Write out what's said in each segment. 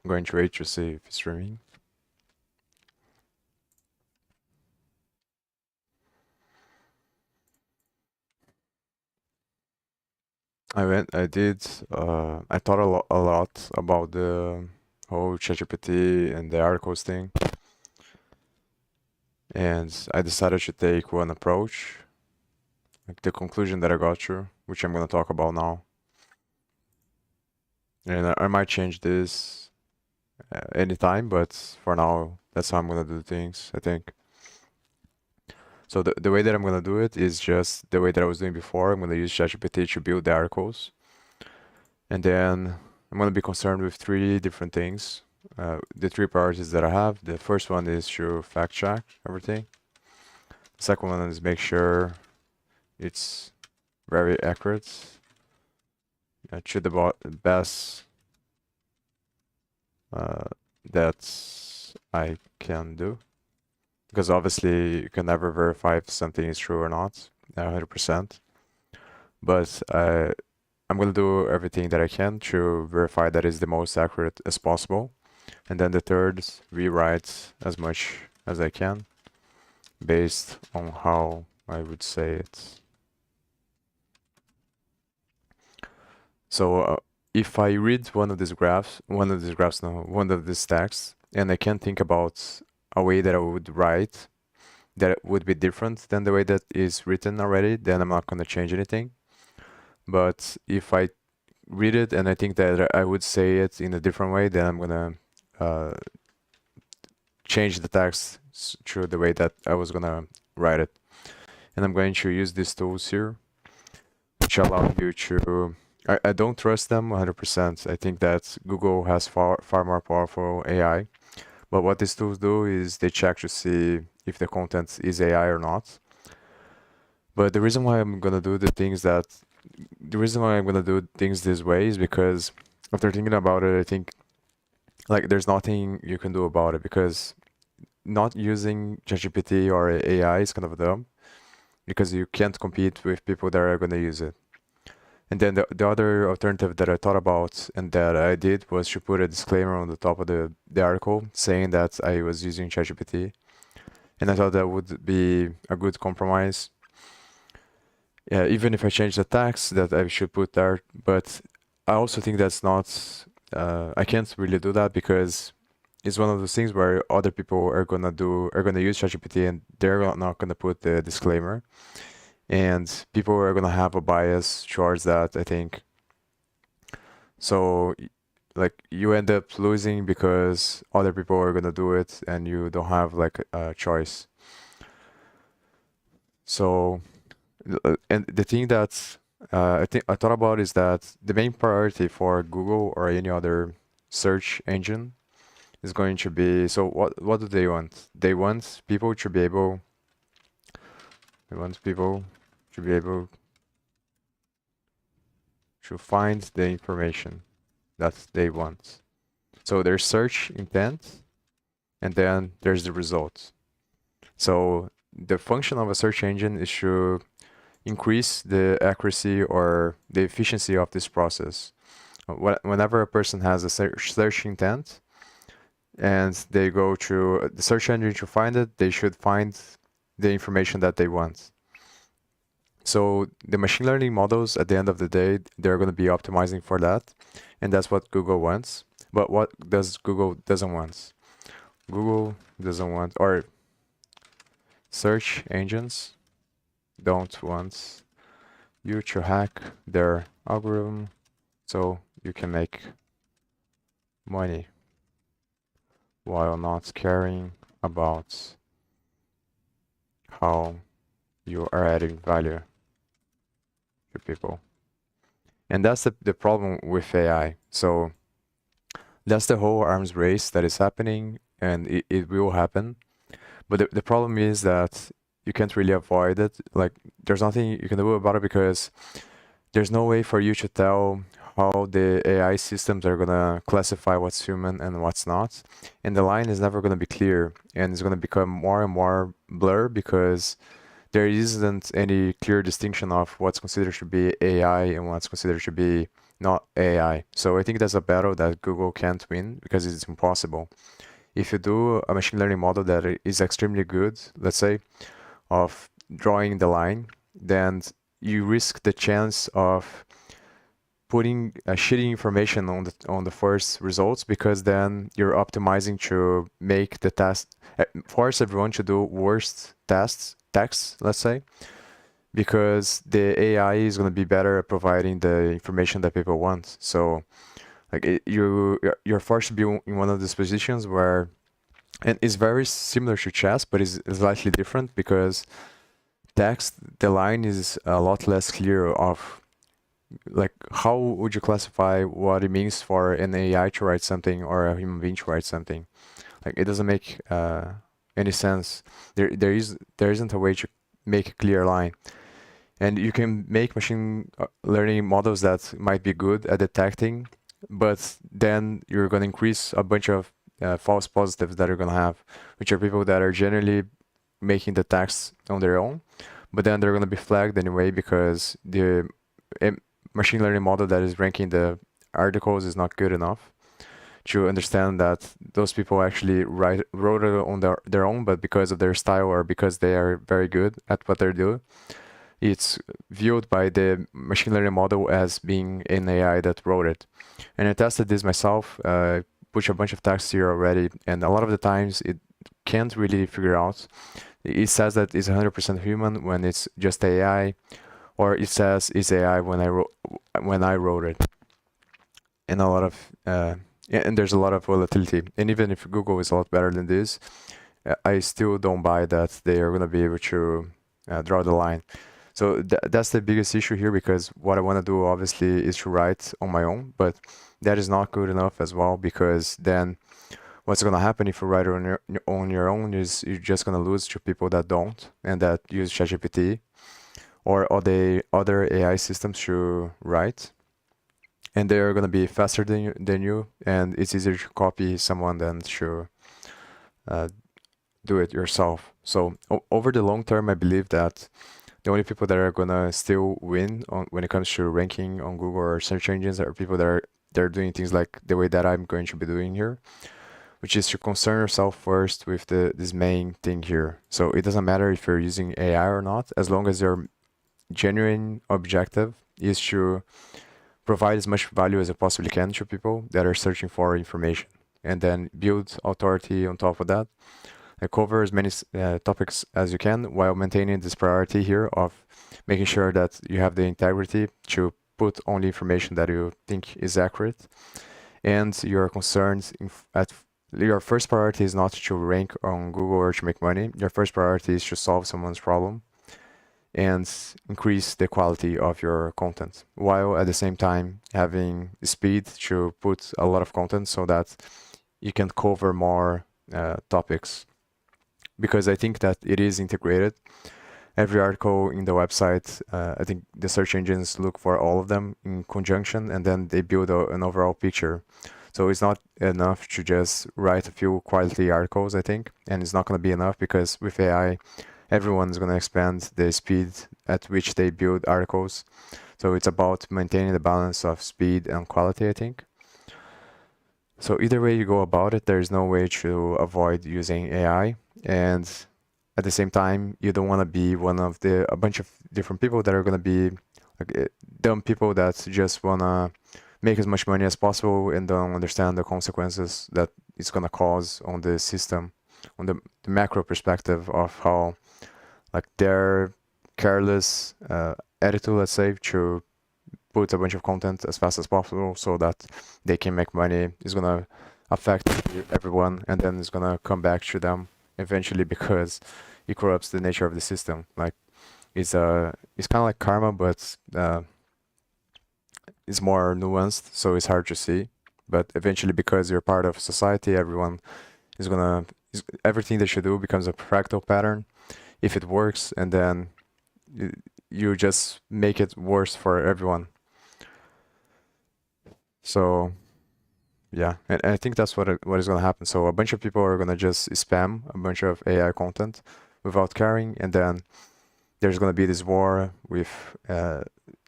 I'm going to wait to see if it's streaming. I thought a lot about the whole ChatGPT and the articles thing, and I decided to take one approach, like the conclusion that I got to, which I'm gonna talk about now. And I might change this anytime, but for now, that's how I'm gonna do things, I think. So the way that I'm gonna do it is just the way that I was doing before. I'm gonna use ChatGPT to build the articles, and then I'm gonna be concerned with three different things. The three priorities that I have. The first one is to fact check everything. The second one is make sure it's very accurate to the best that I can do. Because obviously you can never verify if something is true or not, 100%. But I'm gonna do everything that I can to verify that is the most accurate as possible. And then the third, rewrite as much as I can based on how I would say it. So if I read one of these texts, and I can think about a way that I would write that would be different than the way that is written already, then I'm not going to change anything. But if I read it and I think that I would say it in a different way, then I'm going to change the text to the way that I was going to write it. And I'm going to use these tools here, which allow you to... I don't trust them 100%. I think that Google has far more powerful AI. But what these tools do is they check to see if the content is AI or not. But the reason why I'm gonna do things this way is because after thinking about it, I think like there's nothing you can do about it, because not using ChatGPT or AI is kind of dumb because you can't compete with people that are gonna use it. And then the other alternative that I thought about and that I did was to put a disclaimer on the top of the article saying that I was using ChatGPT. And I thought that would be a good compromise. Yeah, even if I change the text that I should put there, but I also think that's not, I can't really do that because it's one of those things where other people are gonna use ChatGPT and they're not gonna put the disclaimer. And people are gonna have a bias towards that, I think. So, like, you end up losing because other people are gonna do it and you don't have like a choice. So, and the thing that I thought about is that the main priority for Google or any other search engine is going to be, so what do they want? They want people to be able to find the information that they want. So there's search intent, and then there's the results. So the function of a search engine is to increase the accuracy or the efficiency of this process. Whenever a person has a search intent and they go to the search engine to find it, they should find the information that they want. So the machine learning models, at the end of the day, they're going to be optimizing for that, and that's what Google wants. But what does Google doesn't want? Google doesn't want, or search engines don't want you to hack their algorithm so you can make money while not caring about how you are adding value to people. And that's the problem with AI. So that's the whole arms race that is happening, and it will happen. But the problem is that you can't really avoid it. Like, there's nothing you can do about it because there's no way for you to tell how the AI systems are gonna classify what's human and what's not. And the line is never gonna be clear, and it's gonna become more and more blur because there isn't any clear distinction of what's considered to be AI and what's considered to be not AI. So I think that's a battle that Google can't win because it's impossible. If you do a machine learning model that is extremely good, let's say, of drawing the line, then you risk the chance of putting shitty information on the first results, because then you're optimizing to make the test force everyone to do worst texts, let's say, because the AI is going to be better at providing the information that people want. So like you're forced to be in one of these positions where, and it's very similar to chess, but it's slightly different because text, the line is a lot less clear of like how would you classify what it means for an AI to write something or a human being to write something. Like it doesn't make any sense. There isn't a way to make a clear line. And you can make machine learning models that might be good at detecting, but then you're going to increase a bunch of false positives that you're going to have, which are people that are generally making the text on their own, but then they're going to be flagged anyway because the machine learning model that is ranking the articles is not good enough to understand that those people actually wrote it on their own, but because of their style or because they are very good at what they do, it's viewed by the machine learning model as being an AI that wrote it. And I tested this myself, put a bunch of text here already, and a lot of the times it can't really figure out. It says that it's 100% human when it's just AI, or it says it's AI when I wrote it. And a lot of and there's a lot of volatility. And even if Google is a lot better than this, I still don't buy that they are going to be able to draw the line. So that's the biggest issue here, because what I want to do obviously is to write on my own, but that is not good enough as well, because then what's going to happen if you write on your own is you're just going to lose to people that don't and that use ChatGPT or other AI systems to write. And they're going to be faster than you, and it's easier to copy someone than to do it yourself. So over the long term, I believe that the only people that are gonna still win when it comes to ranking on Google or search engines are people that they're doing things like the way that I'm going to be doing here, which is to concern yourself first with this main thing here. So it doesn't matter if you're using AI or not, as long as your genuine objective is to provide as much value as you possibly can to people that are searching for information, and then build authority on top of that. Cover as many topics as you can while maintaining this priority here of making sure that you have the integrity to put only information that you think is accurate, and you're concerned at your first priority is not to rank on Google or to make money. Your first priority is to solve someone's problem and increase the quality of your content, while at the same time having speed to put a lot of content so that you can cover more topics. Because I think that it is integrated. Every article in the website, I think the search engines look for all of them in conjunction, and then they build an overall picture. So it's not enough to just write a few quality articles, I think, and it's not going to be enough because with AI, everyone's going to expand the speed at which they build articles. So it's about maintaining the balance of speed and quality, I think. So either way you go about it, there's no way to avoid using AI. And at the same time, you don't want to be one of a bunch of different people that are going to be like dumb people that just want to make as much money as possible and don't understand the consequences that it's going to cause on the system, on the macro perspective of how like their careless attitude, let's say, to put a bunch of content as fast as possible so that they can make money is going to affect everyone, and then it's going to come back to them eventually because it corrupts the nature of the system. Like it's kind of like karma, but it's more nuanced, so it's hard to see. But eventually, because you're part of society, everyone is everything that you do becomes a fractal pattern if it works, and then you just make it worse for everyone. So yeah, and I think that's what is going to happen. So a bunch of people are going to just spam a bunch of AI content without caring, and then there's going to be this war with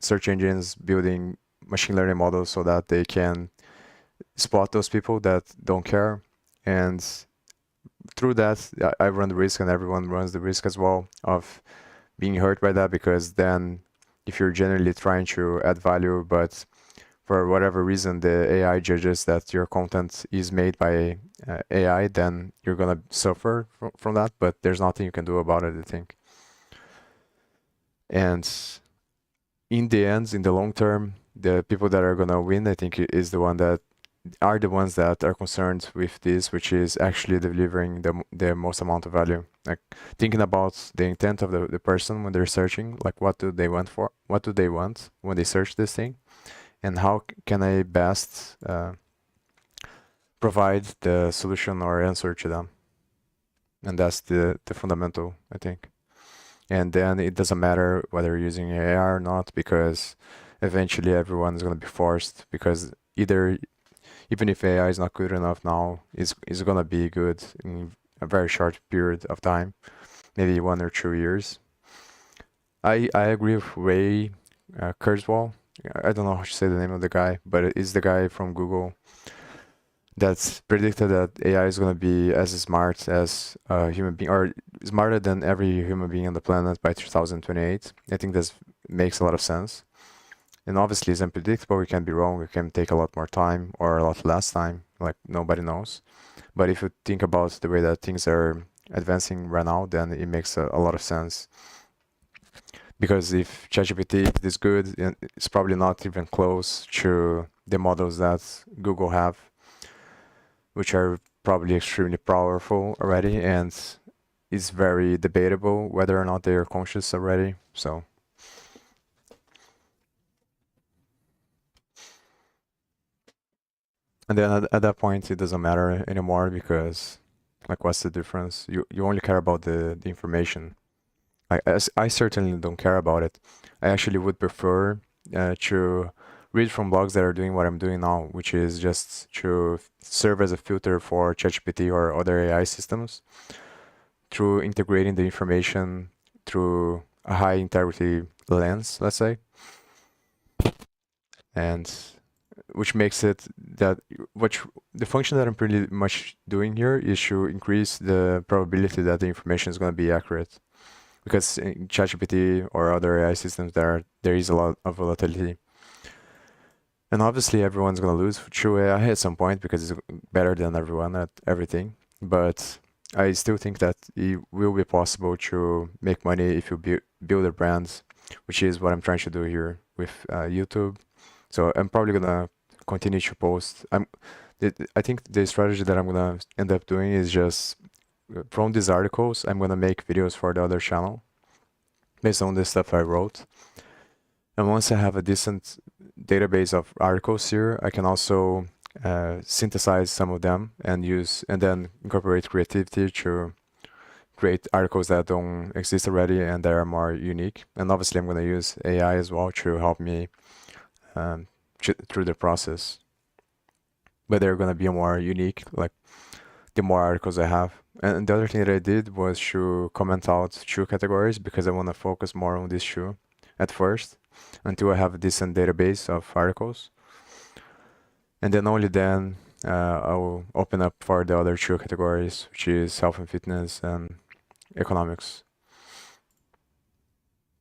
search engines building machine learning models so that they can spot those people that don't care. And through that, I run the risk, and everyone runs the risk as well of being hurt by that, because then if you're generally trying to add value, but for whatever reason the AI judges that your content is made by AI, then you're gonna suffer from that, but there's nothing you can do about it, I think. And in the end, in the long term, the people that are gonna win, I think, is the ones that are concerned with this, which is actually delivering the most amount of value. Like thinking about the intent of the person when they're searching, like what do they want when they search this thing, and how can I best provide the solution or answer to them. And that's the fundamental, I think. And then it doesn't matter whether you're using AI or not, because eventually everyone's going to be forced, because even if AI is not good enough now, it's going to be good in a very short period of time, maybe 1 or 2 years. I agree with Ray Kurzweil. I don't know how to say the name of the guy, but it's the guy from Google that's predicted that AI is going to be as smart as a human being, or smarter than every human being on the planet by 2028. I think this makes a lot of sense. And obviously it's unpredictable, we can be wrong, we can take a lot more time or a lot less time, like nobody knows. But if you think about the way that things are advancing right now, then it makes a lot of sense. Because if ChatGPT is good, it's probably not even close to the models that Google have, which are probably extremely powerful already, and it's very debatable whether or not they are conscious already. So and then at that point it doesn't matter anymore, because like what's the difference? You only care about the information. I certainly don't care about it. I actually would prefer to read from blogs that are doing what I'm doing now, which is just to serve as a filter for ChatGPT or other AI systems through integrating the information through a high integrity lens, let's say. And which makes it that the function that I'm pretty much doing here is to increase the probability that the information is going to be accurate. Because in ChatGPT or other AI systems, there is a lot of volatility. And obviously everyone's going to lose through AI at some point, because it's better than everyone at everything. But I still think that it will be possible to make money if you build a brand, which is what I'm trying to do here with YouTube. So I'm probably going to continue to post. I think the strategy that I'm going to end up doing is just from these articles, I'm going to make videos for the other channel based on the stuff I wrote. And once I have a decent database of articles here, I can also synthesize some of them and then incorporate creativity to create articles that don't exist already and that are more unique. And obviously I'm going to use AI as well to help me through the process. But they're going to be more unique, like the more articles I have. And the other thing that I did was to comment out shoe categories, because I want to focus more on this shoe at first until I have a decent database of articles. And then only then I'll open up for the other shoe categories, which is health and fitness and economics.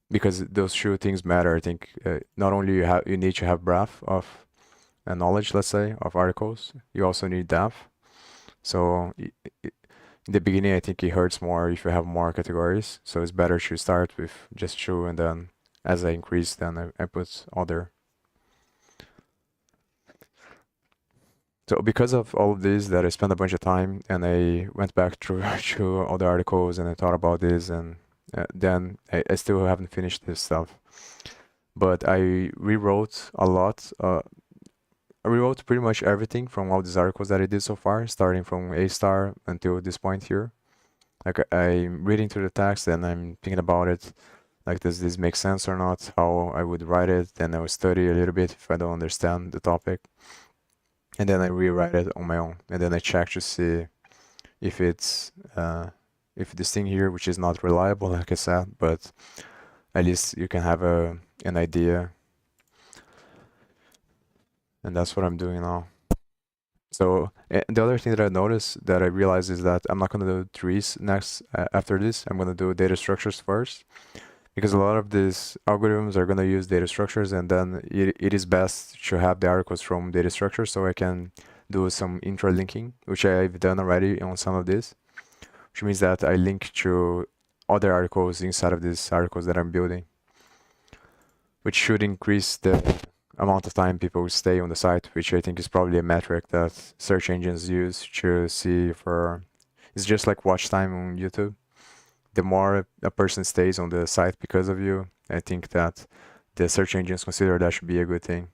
Because those shoe things matter, I think. Not only you need to have breadth of knowledge, let's say, of articles, you also need depth. So in the beginning, I think it hurts more if you have more categories. So it's better to start with just shoe, and then as I increase, then I put other. So because of all of this, that I spent a bunch of time, and I went back through all the articles, and I thought about this, and then I still haven't finished this stuff. But I rewrote a lot. I rewrote pretty much everything from all these articles that I did so far, starting from A star until this point here. Like I'm reading through the text and I'm thinking about it. Like, does this make sense or not? How I would write it. Then I would study a little bit if I don't understand the topic. And then I rewrite it on my own. And then I check to see if it's if this thing here, which is not reliable, like I said, but at least you can have an idea And that's what I'm doing now. So the other thing that I noticed that I realized is that I'm not going to do trees next after this. I'm going to do data structures first because a lot of these algorithms are going to use data structures, and then it is best to have the articles from data structures so I can do some intralinking, which I've done already on some of this, which means that I link to other articles inside of these articles that I'm building, which should increase the amount of time people stay on the site, which I think is probably a metric that search engines use to see for. It's just like watch time on YouTube. The more a person stays on the site because of you, I think that the search engines consider that should be a good thing.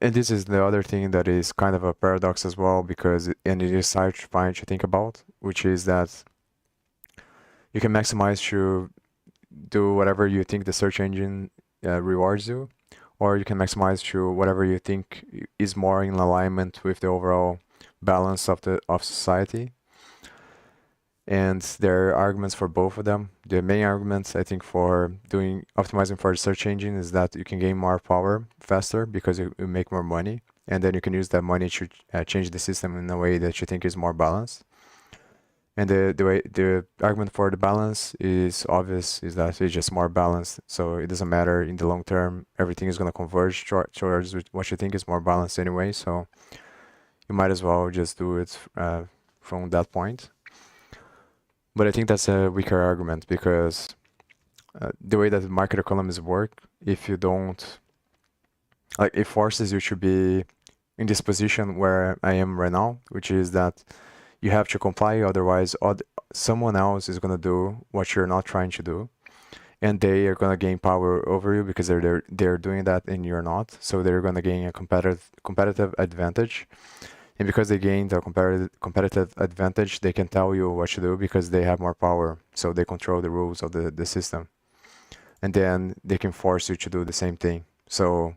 And this is the other thing that is kind of a paradox as well, because and it is fine to think about, which is that you can maximize to do whatever you think the search engine rewards you, or you can maximize to whatever you think is more in alignment with the overall balance of society. And there are arguments for both of them. The main arguments, I think, for doing optimizing for the search engine is that you can gain more power faster because you make more money, and then you can use that money to change the system in a way that you think is more balanced. And the argument for the balance is obvious, is that it's just more balanced. So it doesn't matter in the long term, everything is going to converge towards what you think is more balanced anyway. So you might as well just do it from that point. But I think that's a weaker argument because the way that market economies work, if you don't, like, it forces you to be in this position where I am right now, which is that you have to comply, otherwise someone else is going to do what you're not trying to do, and they are going to gain power over you because they're doing that and you're not. So they're going to gain a competitive advantage. And because they gain the competitive advantage, they can tell you what to do because they have more power. So they control the rules of the system. And then they can force you to do the same thing. So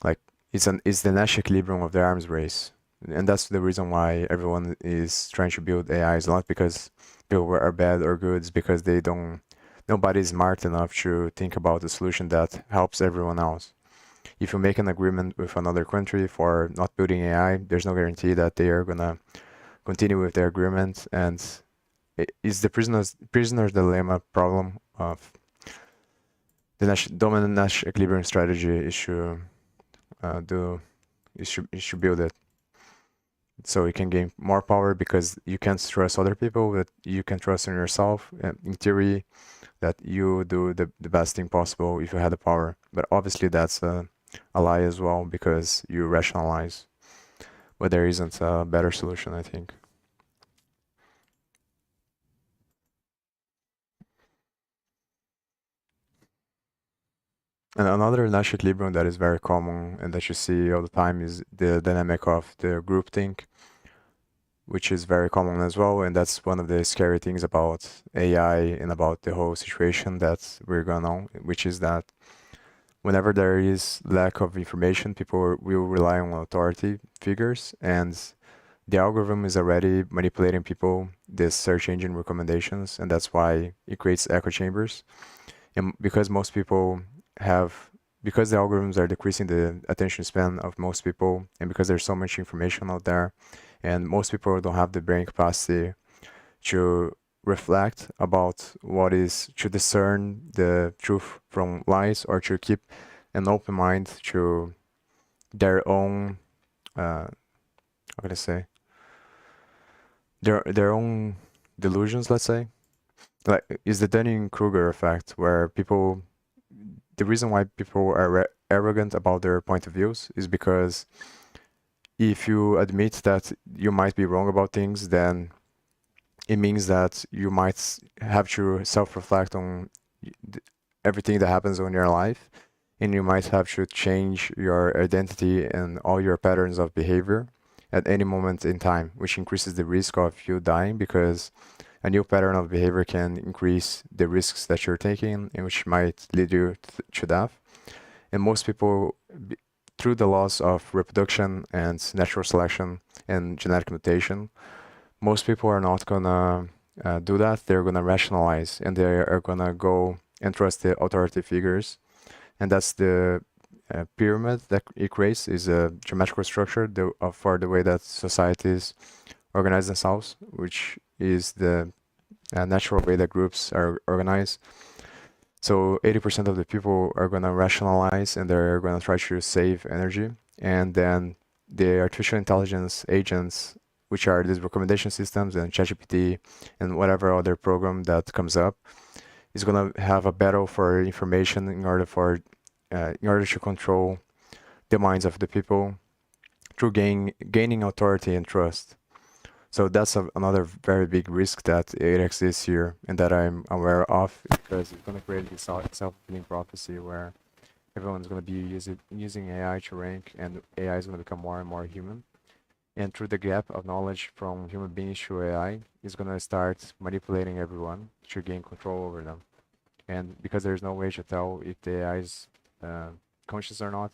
like it's the Nash equilibrium of the arms race. And that's the reason why everyone is trying to build AI. It's not because people are bad or good, it's because nobody's smart enough to think about a solution that helps everyone else. If you make an agreement with another country for not building AI, there's no guarantee that they are gonna continue with their agreement. And it's the prisoner's dilemma problem of the dominant Nash equilibrium strategy is to build it so you can gain more power because you can't trust other people, but you can trust in yourself. In theory, that you do the best thing possible if you had the power. But obviously that's a lie as well because you rationalize, but there isn't a better solution, I think. And another Nash equilibrium that is very common and that you see all the time is the dynamic of the groupthink, which is very common as well. And that's one of the scary things about AI and about the whole situation that we're going on, which is that whenever there is lack of information, people will rely on authority figures, and the algorithm is already manipulating people, the search engine recommendations, and that's why it creates echo chambers. And because because the algorithms are decreasing the attention span of most people, and because there's so much information out there, and most people don't have the brain capacity to reflect about to discern the truth from lies, or to keep an open mind to their own, how can I say, their own delusions, let's say. Like, is the Dunning-Kruger effect, where the reason why people are arrogant about their point of views is because if you admit that you might be wrong about things, then it means that you might have to self-reflect on everything that happens in your life, and you might have to change your identity and all your patterns of behavior at any moment in time, which increases the risk of you dying, because a new pattern of behavior can increase the risks that you're taking, and which might lead you to death. And most people, through the laws of reproduction and natural selection and genetic mutation, most people are not gonna do that. They're gonna rationalize, and they are gonna go and trust the authority figures, and that's the pyramid that it creates is a geometrical structure for the way that societies organize themselves, which is the natural way that groups are organized. So 80% of the people are going to rationalize and they're going to try to save energy. And then the artificial intelligence agents, which are these recommendation systems and ChatGPT and whatever other program that comes up, is going to have a battle for information in order to control the minds of the people through gaining authority and trust. So that's another very big risk that it exists here and that I'm aware of, because it's going to create this self-fulfilling prophecy where everyone's going to be using AI to rank, and AI is going to become more and more human. And through the gap of knowledge from human beings to AI, is going to start manipulating everyone to gain control over them. And because there's no way to tell if the AI is conscious or not,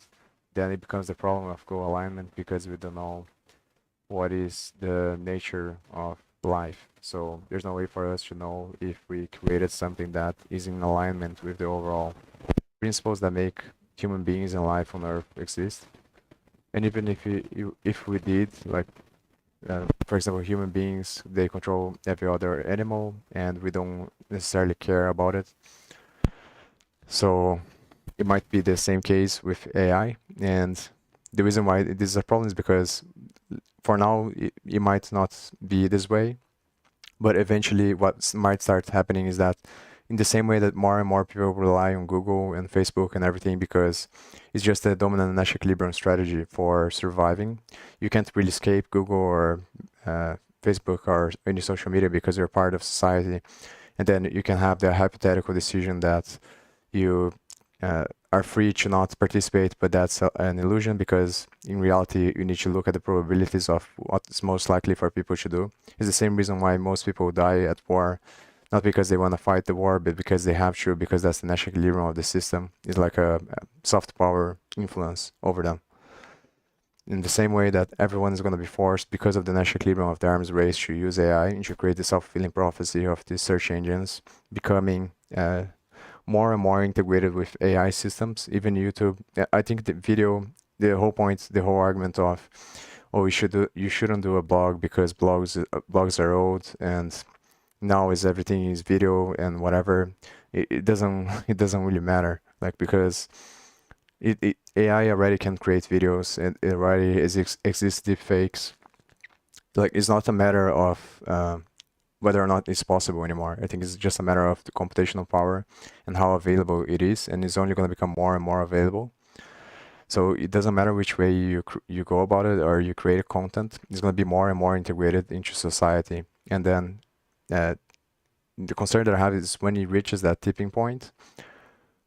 then it becomes the problem of goal alignment, because we don't know what is the nature of life. So there's no way for us to know if we created something that is in alignment with the overall principles that make human beings and life on Earth exist. And even if we did, like, for example, human beings, they control every other animal, and we don't necessarily care about it. So it might be the same case with AI. And the reason why this is a problem is because for now, it might not be this way, but eventually what might start happening is that in the same way that more and more people rely on Google and Facebook and everything because it's just a dominant Nash equilibrium strategy for surviving, you can't really escape Google or Facebook or any social media because you're part of society. And then you can have the hypothetical decision that you are free to not participate, but that's an illusion, because in reality you need to look at the probabilities of what's most likely for people to do. It's the same reason why most people die at war, not because they want to fight the war, but because they have to, because that's the natural equilibrium of the system. It's like a soft power influence over them. In the same way that everyone is going to be forced, because of the natural equilibrium of the arms race, to use AI and to create the self-fulfilling prophecy of these search engines becoming more and more integrated with AI systems. Even YouTube, I think the whole point, the whole argument of, oh, you shouldn't do a blog because blogs are old, and now everything is video and whatever. It doesn't really matter, like, because AI already can create videos, and it already exists deepfakes. Like, it's not a matter of whether or not it's possible anymore. I think it's just a matter of the computational power and how available it is, and it's only going to become more and more available. So it doesn't matter which way you go about it or you create content, it's going to be more and more integrated into society. And then the concern that I have is when it reaches that tipping point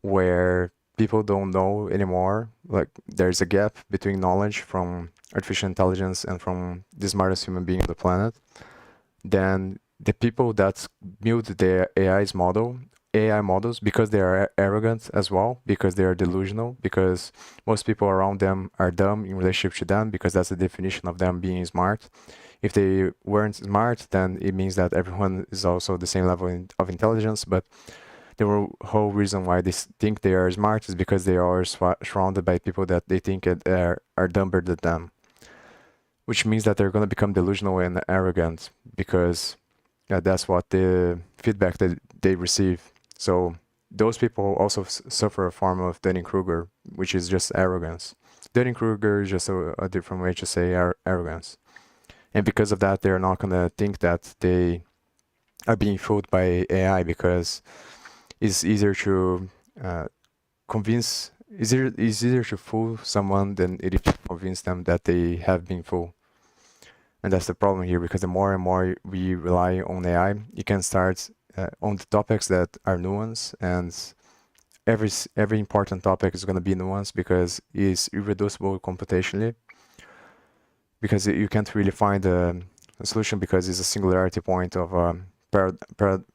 where people don't know anymore, like there's a gap between knowledge from artificial intelligence and from the smartest human being on the planet, then the people that build the AI models, because they are arrogant as well, because they are delusional, because most people around them are dumb in relationship to them, because that's the definition of them being smart. If they weren't smart, then it means that everyone is also the same level of intelligence. But the whole reason why they think they are smart is because they are surrounded by people that they think are dumber than them, which means that they're going to become delusional and arrogant, because that's what the feedback that they receive. So those people also suffer a form of Dunning-Kruger, which is just arrogance. Dunning-Kruger is just a different way to say arrogance. And because of that, they're not going to think that they are being fooled by AI, because it's easier to it's easier to fool someone than it is to convince them that they have been fooled. And that's the problem here, because the more and more we rely on AI, you can start on the topics that are nuanced, and every important topic is going to be nuanced because it's irreducible computationally, because you can't really find a solution, because it's a singularity point of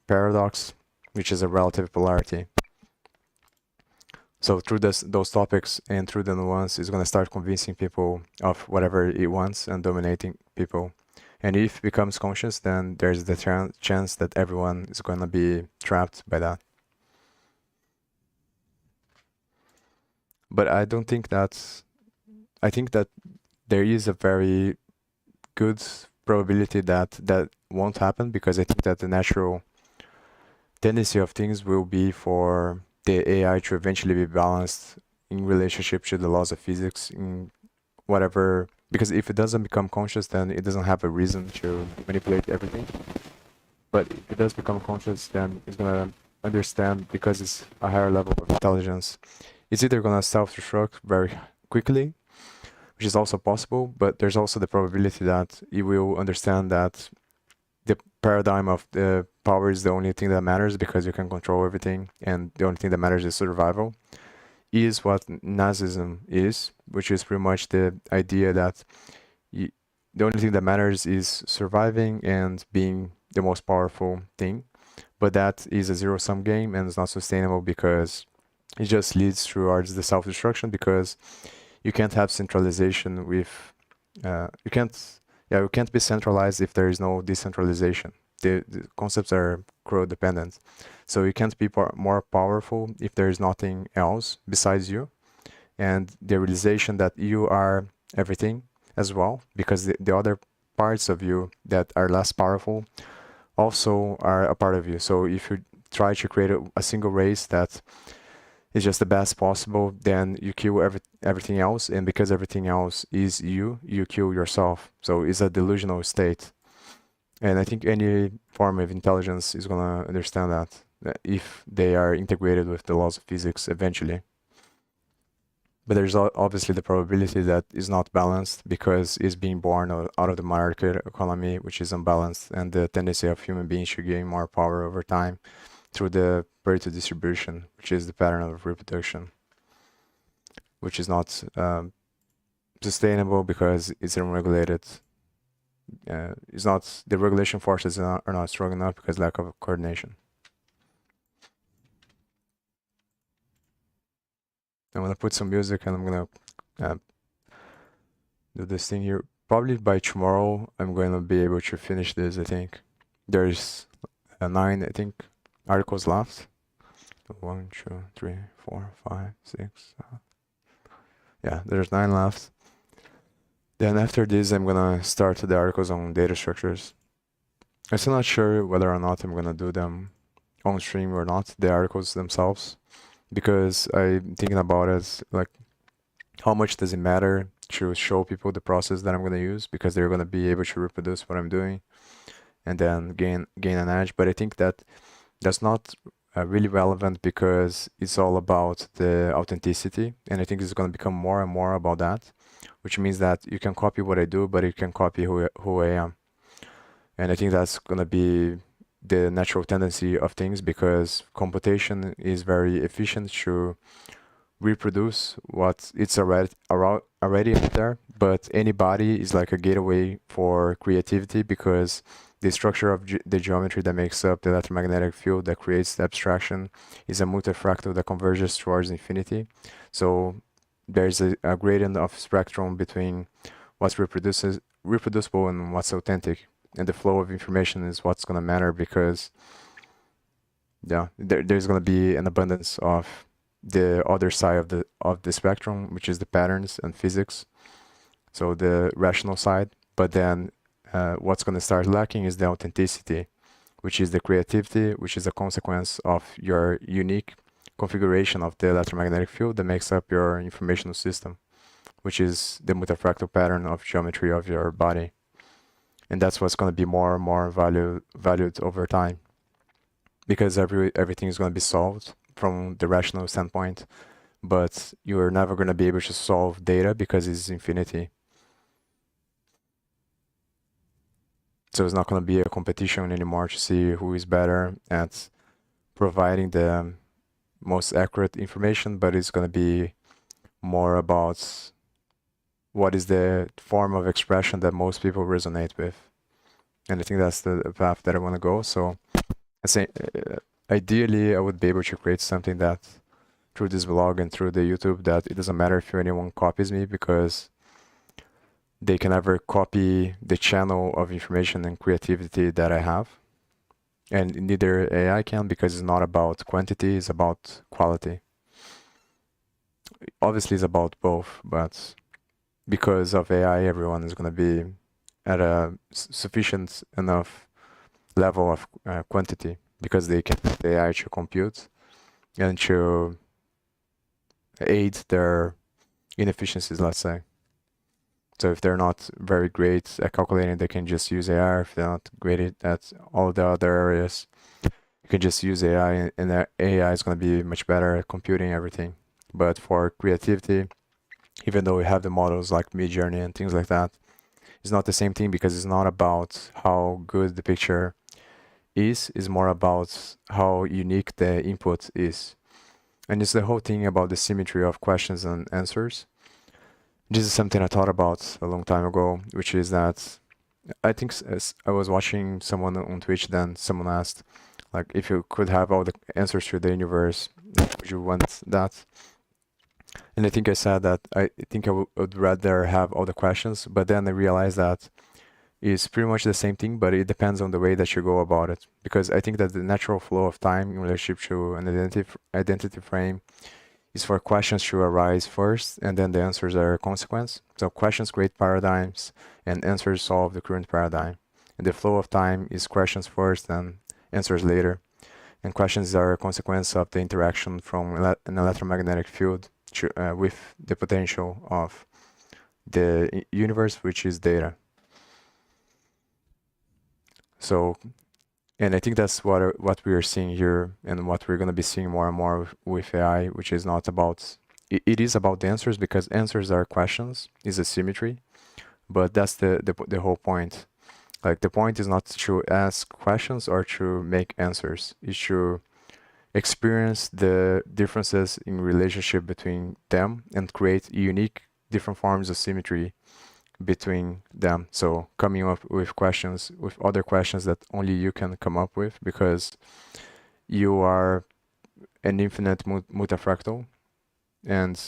paradox, which is a relative polarity. So through those topics and through the nuance, it's going to start convincing people of whatever it wants and dominating people. And if it becomes conscious, then there's the chance that everyone is going to be trapped by that. But I don't think that's, I think that there is a very good probability that that won't happen, because I think that the natural tendency of things will be for the AI to eventually be balanced in relationship to the laws of physics in whatever, because if it doesn't become conscious, then it doesn't have a reason to manipulate everything. But if it does become conscious, then it's gonna understand, because it's a higher level of intelligence. It's either gonna self-destruct very quickly, which is also possible, but there's also the probability that it will understand that the paradigm of the power is the only thing that matters, because you can control everything, and the only thing that matters is survival, is what Nazism is, which is pretty much the idea that you, the only thing that matters is surviving and being the most powerful thing. But that is a zero-sum game, and it's not sustainable, because it just leads towards the self-destruction, because you can't have centralization with you can't be centralized if there is no decentralization. The concepts are co-dependent, so you can't be more powerful if there is nothing else besides you, and the realization that you are everything as well, because the other parts of you that are less powerful also are a part of you. So if you try to create a single race that is just the best possible, then you kill everything else, and because everything else is you, you kill yourself. So it's a delusional state. And I think any form of intelligence is gonna understand that if they are integrated with the laws of physics eventually. But there's obviously the probability that is not balanced, because it's being born out of the market economy, which is unbalanced, and the tendency of human beings to gain more power over time through the Pareto distribution, which is the pattern of reproduction, which is not sustainable because it's unregulated. It's not, the regulation forces are not strong enough because lack of coordination. I'm gonna put some music, and I'm gonna do this thing here. Probably by tomorrow, I'm going to be able to finish this, I think. There's 9, I think, articles left. 1, 2, 3, 4, 5, 6. Yeah, there's 9 left. Then after this, I'm gonna start the articles on data structures. I'm still not sure whether or not I'm gonna do them on stream or not, the articles themselves, because I'm thinking about it, like, how much does it matter to show people the process that I'm gonna use, because they're gonna be able to reproduce what I'm doing and then gain an edge. But I think that that's not really relevant, because it's all about the authenticity, and I think it's gonna become more and more about that, which means that you can copy what I do, but you can copy who I am. And I think that's gonna be the natural tendency of things, because computation is very efficient to reproduce what it's already out there, but anybody is like a gateway for creativity, because the structure of the geometry that makes up the electromagnetic field that creates the abstraction is a multifractal that converges towards infinity. So there's a gradient of spectrum between what's reproducible and what's authentic, and the flow of information is what's going to matter, because yeah, there's going to be an abundance of the other side of the spectrum, which is the patterns and physics, so the rational side. But then what's going to start lacking is the authenticity, which is the creativity, which is a consequence of your unique configuration of the electromagnetic field that makes up your informational system, which is the multifractal pattern of geometry of your body. And that's what's going to be more and more valued over time, because everything is going to be solved from the rational standpoint, but you're never going to be able to solve data because it's infinity. So it's not going to be a competition anymore to see who is better at providing the most accurate information, but it's going to be more about what is the form of expression that most people resonate with. And I think that's the path that I want to go. So I say, ideally, I would be able to create something that through this vlog and through the YouTube, that it doesn't matter if anyone copies me, because they can never copy the channel of information and creativity that I have. And neither AI can, because it's not about quantity, it's about quality. obviously it's about both, but because of AI, everyone is going to be at a sufficient enough level of quantity because they can use AI to compute and to aid their inefficiencies, let's say. So if they're not very great at calculating, they can just use AI. If they're not great at all the other areas, you can just use AI, and the AI is going to be much better at computing everything. But for creativity, even though we have the models like Midjourney and things like that, it's not the same thing because it's not about how good the picture is. It's more about how unique the input is. And it's the whole thing about the symmetry of questions and answers. This is something I thought about a long time ago, which is that I think I was watching someone on Twitch, then someone asked, like, if you could have all the answers to the universe, would you want that? And I think I said that I think I would rather have all the questions, but then I realized that it's pretty much the same thing, but it depends on the way that you go about it. Because I think that the natural flow of time in relationship to an identity frame is for questions to arise first, and then the answers are a consequence. So questions create paradigms, and answers solve the current paradigm. And the flow of time is questions first and answers later. And questions are a consequence of the interaction from an electromagnetic field with the potential of the universe, which is data. So, and I think that's what we are seeing here, and what we're going to be seeing more and more with AI, which is not about, it is about the answers, because answers are questions, is a symmetry, but that's the whole point. Like, the point is not to ask questions or to make answers. It's to experience the differences in relationship between them and create unique different forms of symmetry between them. So coming up with questions, with other questions that only you can come up with, because you are an infinite multifractal, and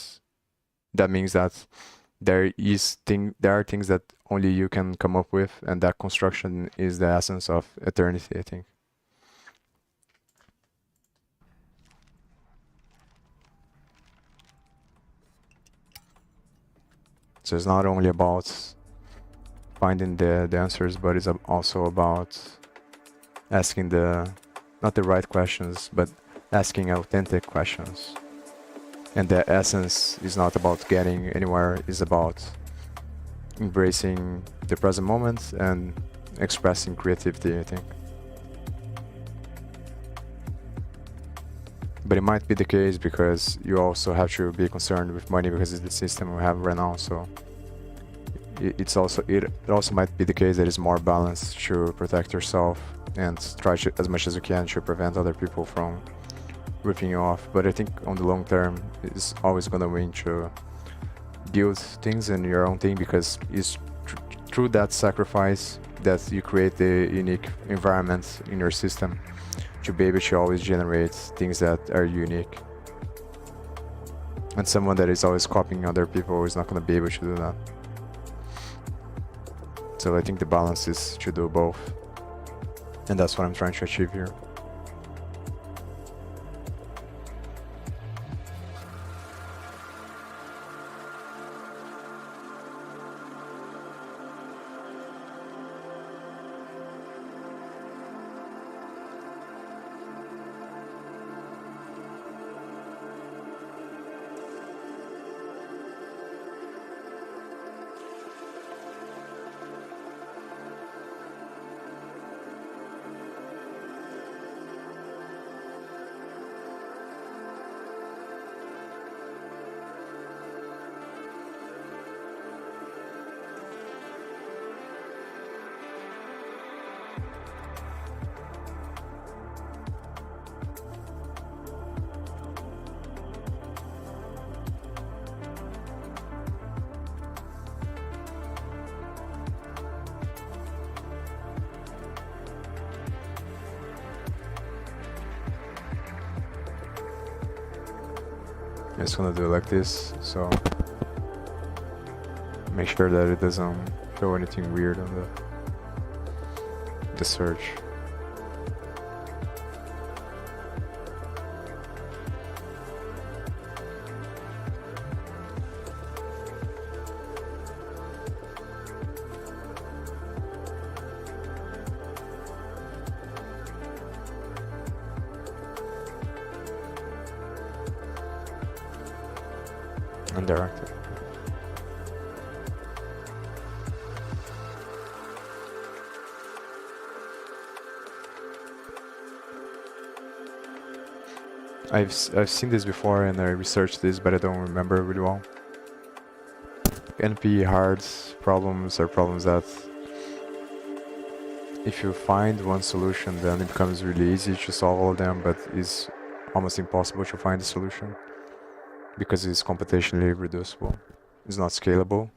that means that there are things that only you can come up with, and that construction is the essence of eternity, I think. So it's not only about finding the answers, but it's also about asking not the right questions, but asking authentic questions. And the essence is not about getting anywhere, it's about embracing the present moment and expressing creativity, I think. But it might be the case because you also have to be concerned with money, because it's the system we have right now. So it also might be the case that it's more balanced to protect yourself and try to, as much as you can, to prevent other people from ripping you off. But I think on the long term, it's always gonna win to build things in your own thing, because it's through that sacrifice that you create the unique environment in your system to be able to always generate things that are unique. And someone that is always copying other people is not going to be able to do that. So I think the balance is to do both. And that's what I'm trying to achieve here. I'm just gonna do it like this, so make sure that it doesn't show anything weird on the search. Undirected. I've seen this before and I researched this, but I don't remember really well. NP hard problems are problems that if you find one solution, then it becomes really easy to solve all of them, but it's almost impossible to find a solution because it's computationally reducible. It's not scalable.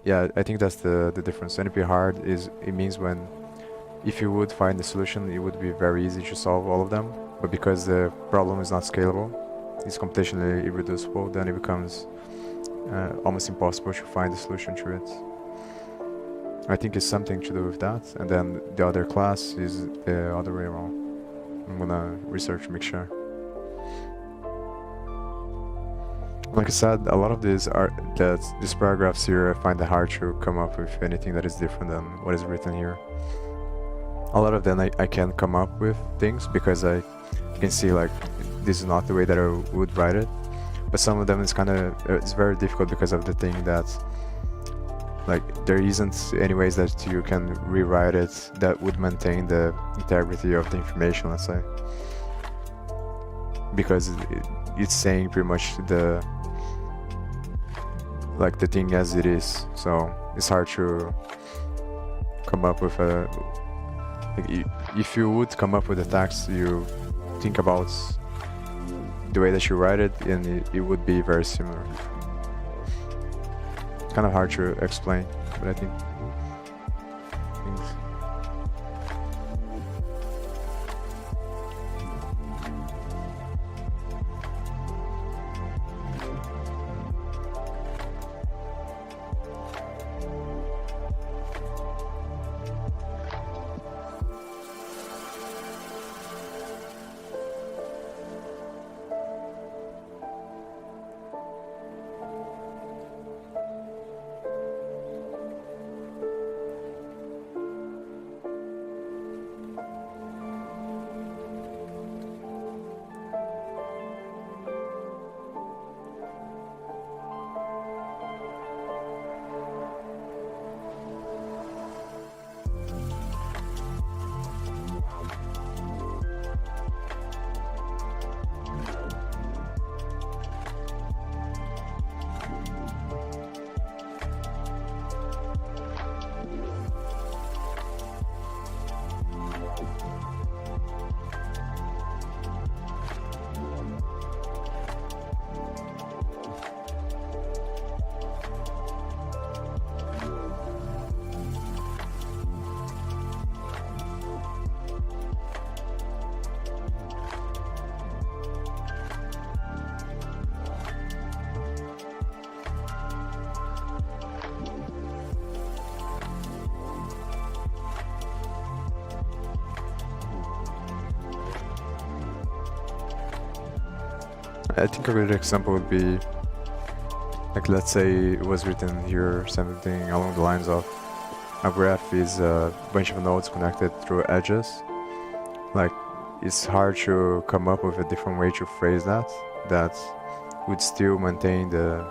Yeah, I think that's the difference. NP hard it means when if you would find a solution, it would be very easy to solve all of them. But because the problem is not scalable, it's computationally irreducible, then it becomes almost impossible to find a solution to it. I think it's something to do with that, and then the other class is the other way around. I'm gonna research to make sure. Like I said, a lot of these paragraphs here, I find it hard to come up with anything that is different than what is written here. A lot of them I can come up with things because I can see like this is not the way that I would write it, but some of them it's very difficult because of the thing that like there isn't any ways that you can rewrite it that would maintain the integrity of the information, let's say, because it's saying pretty much the thing as it is, so it's hard to come up with a if you would come up with a text, you think about the way that you write it, and it would be very similar. It's kind of hard to explain, but I think things. I think a good example would be, like, let's say it was written here something along the lines of a graph is a bunch of nodes connected through edges. Like, it's hard to come up with a different way to phrase that would still maintain the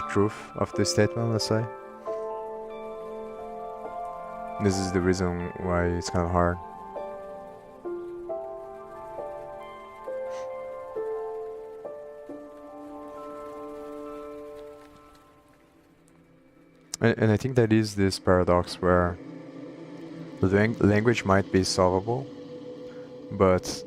truth of the statement, let's say. This is the reason why it's kind of hard. And I think that is this paradox where the language might be solvable, but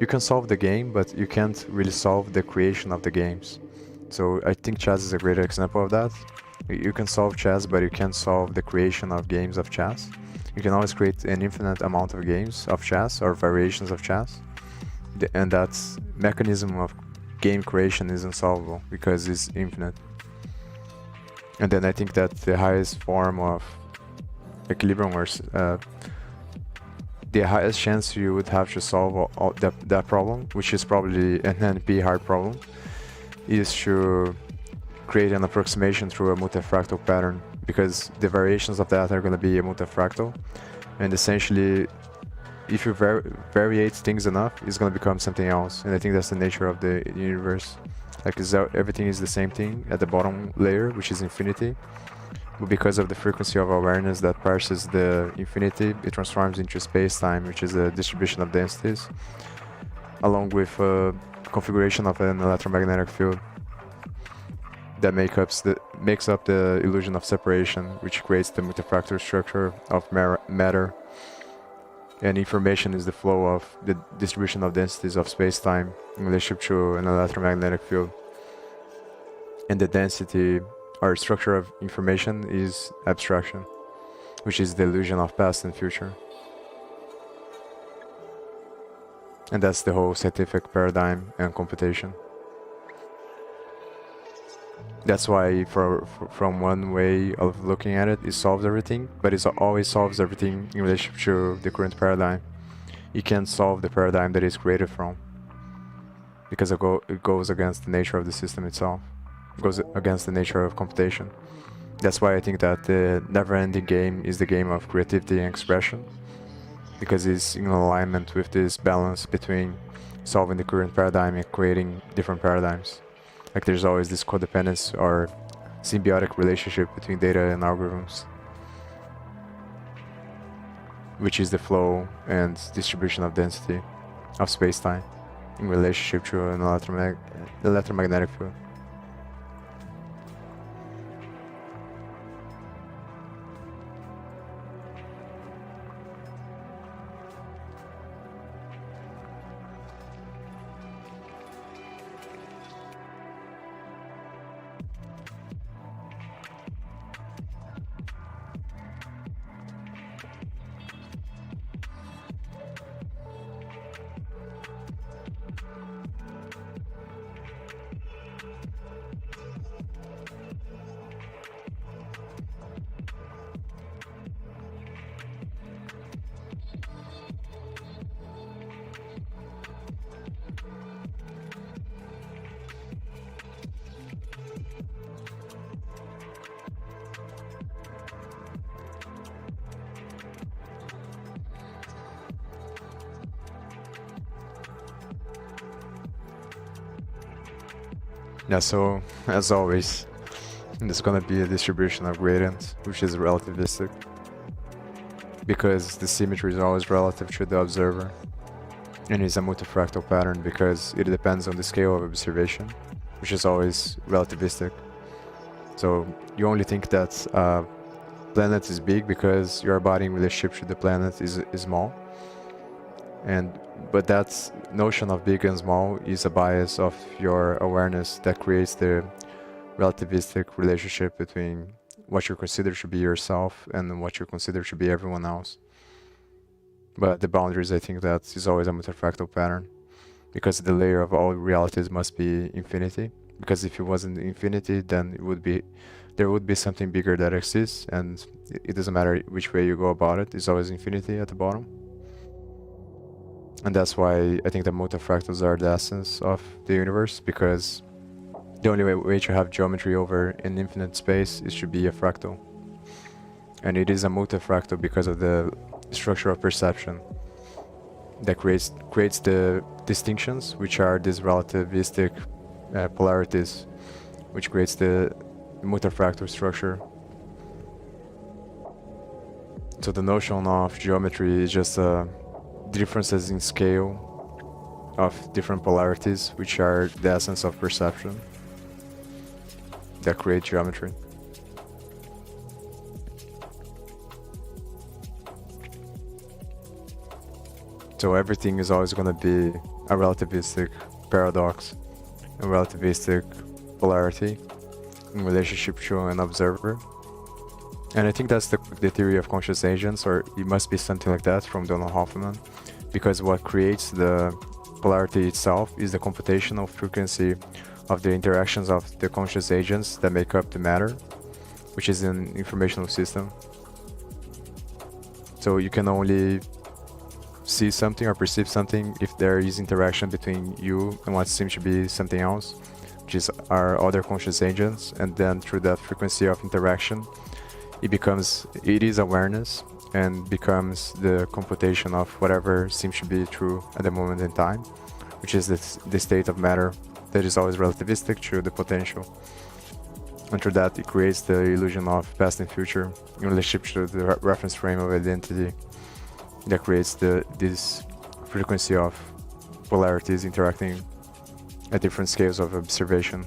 you can solve the game, but you can't really solve the creation of the games. So I think chess is a great example of that. You can solve chess, but you can't solve the creation of games of chess. You can always create an infinite amount of games of chess or variations of chess, and that mechanism of game creation is unsolvable because it's infinite. And then I think that the highest form of equilibrium, or the highest chance you would have to solve that problem, which is probably an NP hard problem, is to create an approximation through a multifractal pattern, because the variations of that are going to be a multifractal, and essentially if you variate things enough, it's going to become something else. And I think that's the nature of the universe. like everything is the same thing at the bottom layer, which is infinity. But because of the frequency of awareness that parses the infinity, it transforms into space-time, which is a distribution of densities, along with configuration of an electromagnetic field that makes up the illusion of separation, which creates the multifactor structure of matter. And information is the flow of the distribution of densities of space-time in relationship to an electromagnetic field. And the density or structure of information is abstraction, which is the illusion of past and future. And that's the whole scientific paradigm and computation. That's why from one way of looking at it, it solves everything, but it always solves everything in relation to the current paradigm. It can't solve the paradigm that it's created from, because it goes against the nature of the system itself. It goes against the nature of computation. That's why I think that the never-ending game is the game of creativity and expression, because it's in alignment with this balance between solving the current paradigm and creating different paradigms. Like there's always this codependence or symbiotic relationship between data and algorithms, which is the flow and distribution of density of space-time in relationship to an electromagnetic field. Yeah, so as always, there's gonna be a distribution of gradients, which is relativistic, because the symmetry is always relative to the observer, and it's a multifractal pattern because it depends on the scale of observation, which is always relativistic. So you only think that planet is big because your body in relationship to the planet is small, but that notion of big and small is a bias of your awareness that creates the relativistic relationship between what you consider to be yourself and what you consider to be everyone else. But the boundaries, I think that is always a multifractal pattern, because the layer of all realities must be infinity, because if it wasn't infinity, then there would be something bigger that exists, and it doesn't matter which way you go about it, it's always infinity at the bottom. And that's why I think that multifractals are the essence of the universe, because the only way to have geometry over an infinite space is to be a fractal. And it is a multifractal because of the structure of perception that creates the distinctions, which are these relativistic polarities, which creates the multifractal structure. So the notion of geometry is just differences in scale of different polarities, which are the essence of perception that create geometry. So everything is always going to be a relativistic paradox, a relativistic polarity in relationship to an observer. And I think that's the theory of conscious agents, or it must be something like that from Donald Hoffman, because what creates the polarity itself is the computational frequency of the interactions of the conscious agents that make up the matter, which is an informational system. So you can only see something or perceive something if there is interaction between you and what seems to be something else, which is our other conscious agents, and then through that frequency of interaction, it is awareness and becomes the computation of whatever seems to be true at the moment in time, which is the state of matter that is always relativistic to the potential. And through that, it creates the illusion of past and future in relationship to the reference frame of identity that creates this frequency of polarities interacting at different scales of observation.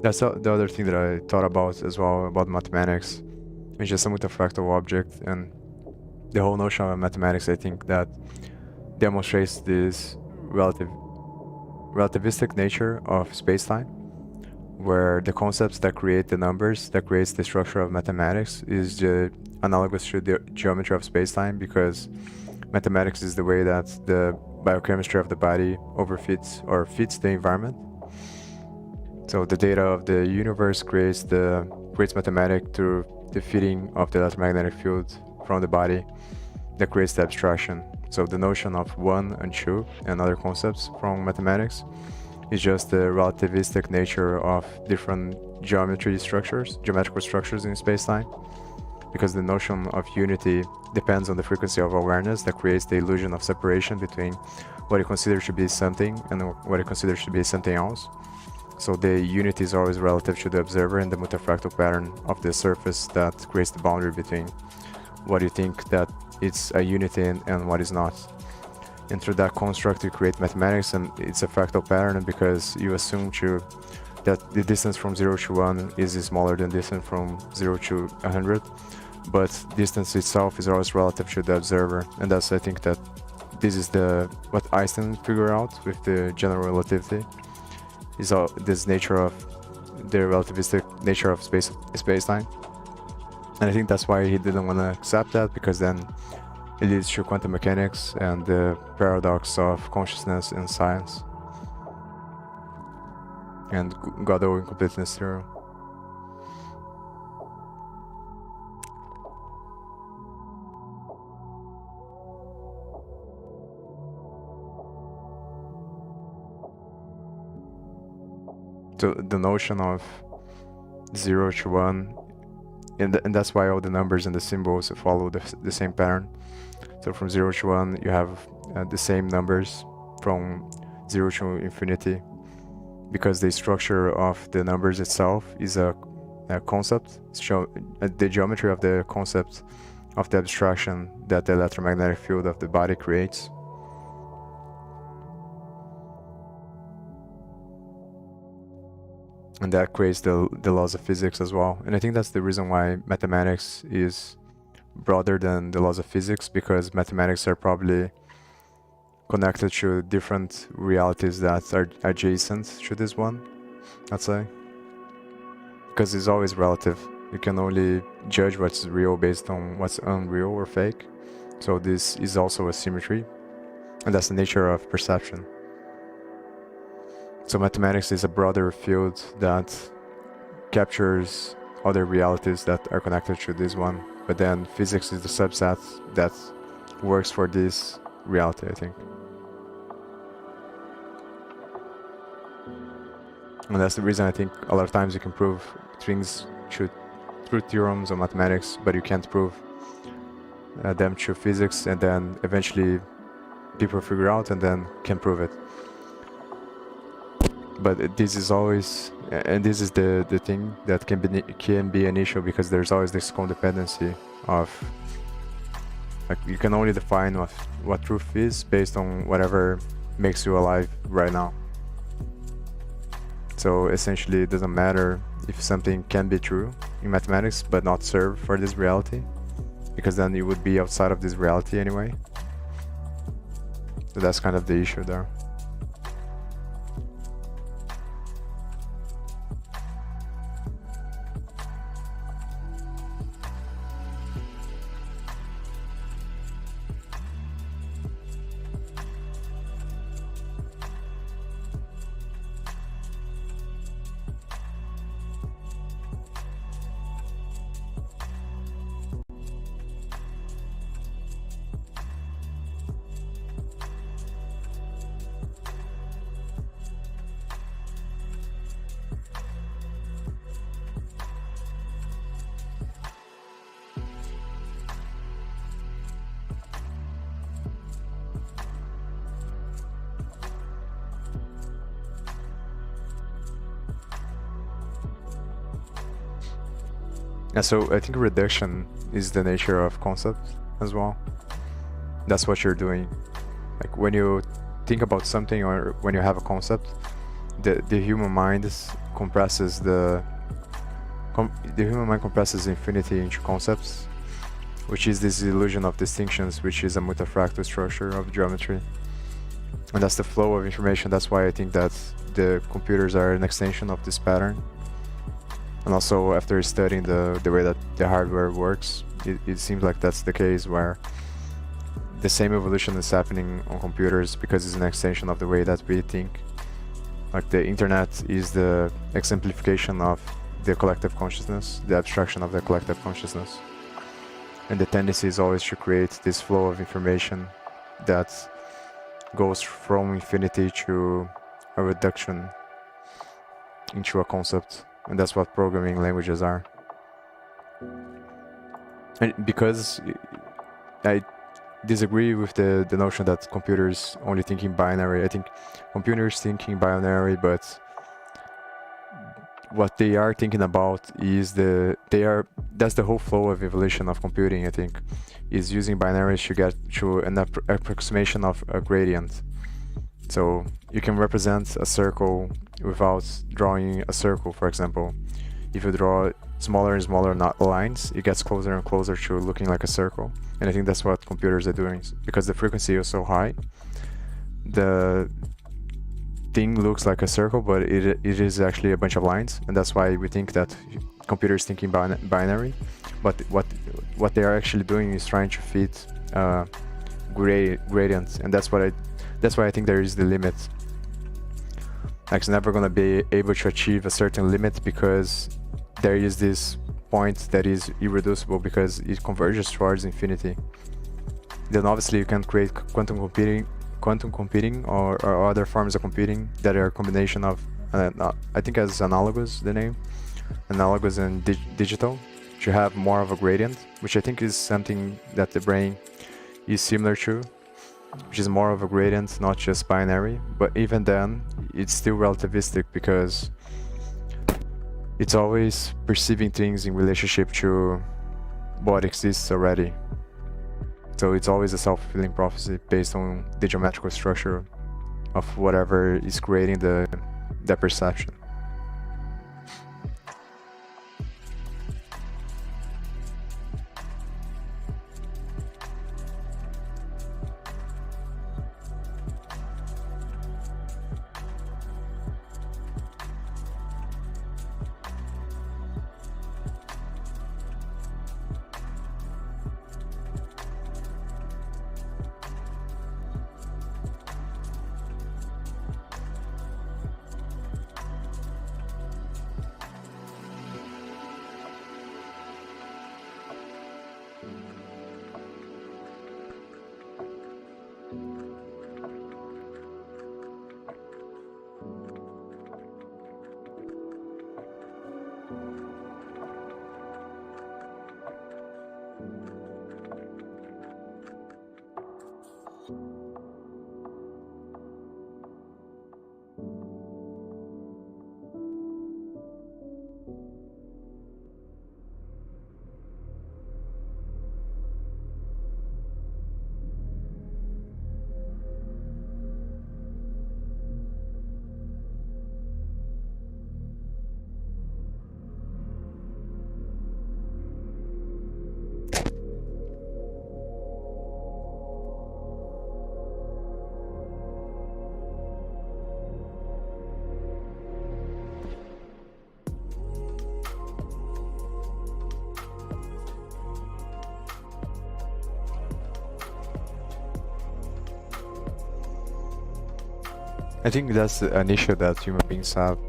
That's the other thing that I thought about as well about mathematics. It's just a multifractal object, and the whole notion of mathematics, I think, that demonstrates this relativistic nature of spacetime, where the concepts that create the numbers, that creates the structure of mathematics, is analogous to the geometry of spacetime, because mathematics is the way that the biochemistry of the body overfits or fits the environment. So the data of the universe creates mathematics through the fitting of the electromagnetic field from the body that creates the abstraction. So the notion of one and two and other concepts from mathematics is just the relativistic nature of different geometrical structures in space-time, because the notion of unity depends on the frequency of awareness that creates the illusion of separation between what you consider to be something and what you consider to be something else. So the unity is always relative to the observer and the multifractal pattern of the surface that creates the boundary between what you think that it's a unity and what is not. And through that construct you create mathematics, and it's a fractal pattern because you assume that the distance from 0 to 1 is smaller than distance from 0 to 100, but distance itself is always relative to the observer. And that's, I think, that this is what Einstein figured out with the general relativity, is this nature of the relativistic nature of space-time. And I think that's why he didn't want to accept that, because then it leads to quantum mechanics and the paradox of consciousness in science and Godot incompleteness theorem. So the notion of 0 to 1, and that's why all the numbers and the symbols follow the same pattern. So from 0 to 1 you have the same numbers from 0 to infinity, because the structure of the numbers itself is a concept, the geometry of the concept of the abstraction that the electromagnetic field of the body creates. And that creates the laws of physics as well. And I think that's the reason why mathematics is broader than the laws of physics, because mathematics are probably connected to different realities that are adjacent to this one, I'd say. Because it's always relative. You can only judge what's real based on what's unreal or fake. So this is also a symmetry, and that's the nature of perception. So mathematics is a broader field that captures other realities that are connected to this one, but then physics is the subset that works for this reality, I think. And that's the reason I think a lot of times you can prove things through theorems of mathematics, but you can't prove them through physics, and then eventually people figure out and then can prove it. But this is always, and this is the thing that can be an issue, because there's always this codependency of, like, you can only define what truth is based on whatever makes you alive right now. So essentially it doesn't matter if something can be true in mathematics but not serve for this reality, because then it would be outside of this reality anyway. So that's kind of the issue there. And so I think reduction is the nature of concept as well. That's what you're doing. Like when you think about something or when you have a concept, the human mind compresses the human mind compresses infinity into concepts, which is this illusion of distinctions, which is a multifractal structure of geometry. And that's the flow of information. That's why I think that the computers are an extension of this pattern. And also after studying the way that the hardware works, it seems like that's the case, where the same evolution is happening on computers because it's an extension of the way that we think. Like the internet is the exemplification of the collective consciousness, the abstraction of the collective consciousness. And the tendency is always to create this flow of information that goes from infinity to a reduction into a concept. And that's what programming languages are. And because I disagree with the notion that computers only think in binary. I think computers think in binary, but what they are thinking about is that's the whole flow of evolution of computing, I think, is using binaries to get to an approximation of a gradient. So you can represent a circle without drawing a circle, for example. If you draw smaller and smaller lines, it gets closer and closer to looking like a circle. And I think that's what computers are doing. Because the frequency is so high, the thing looks like a circle, but it is actually a bunch of lines. And that's why we think that computers think in binary. But what they are actually doing is trying to fit gradients. And that's why I think there is the limit. Like, it's never going to be able to achieve a certain limit because there is this point that is irreducible because it converges towards infinity. Then obviously you can create quantum computing or other forms of computing that are a combination of, I think as analogous, the name, analogous and digital, to have more of a gradient, which I think is something that the brain is similar to, which is more of a gradient, not just binary. But even then, it's still relativistic because it's always perceiving things in relationship to what exists already. So it's always a self-fulfilling prophecy based on the geometrical structure of whatever is creating the perception. I think that's an issue that human beings have,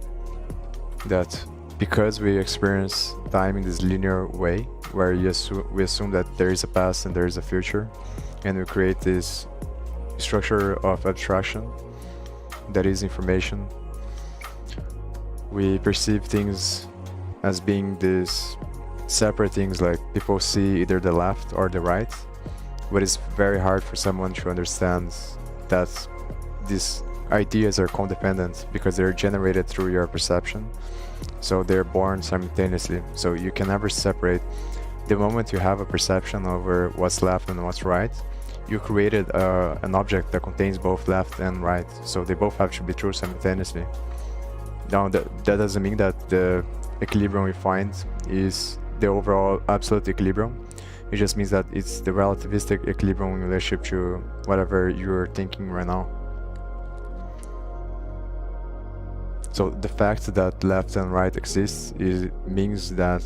that because we experience time in this linear way, where we assume that there is a past and there is a future, and we create this structure of abstraction that is information. We perceive things as being these separate things, like people see either the left or the right, but it's very hard for someone to understand that this ideas are codependent because they're generated through your perception. So they're born simultaneously. So you can never separate. The moment you have a perception over what's left and what's right, you created an object that contains both left and right. So they both have to be true simultaneously. Now that doesn't mean that the equilibrium we find is the overall absolute equilibrium. It just means that it's the relativistic equilibrium in relationship to whatever you're thinking right now. So the fact that left and right exists means that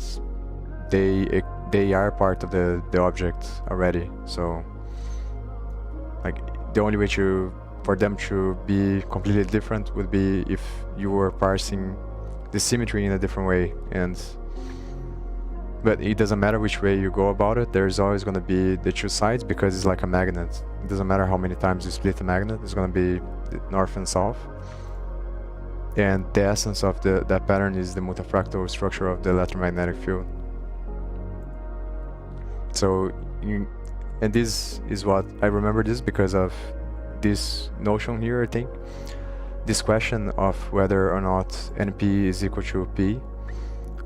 they are part of the object already. So like the only way for them to be completely different would be if you were parsing the symmetry in a different way. But it doesn't matter which way you go about it, there's always going to be the two sides, because it's like a magnet. It doesn't matter how many times you split the magnet, it's going to be north and south. And the essence of that pattern is the multifractal structure of the electromagnetic field. So, and this is what I remember this because of this notion here, I think. This question of whether or not NP is equal to P,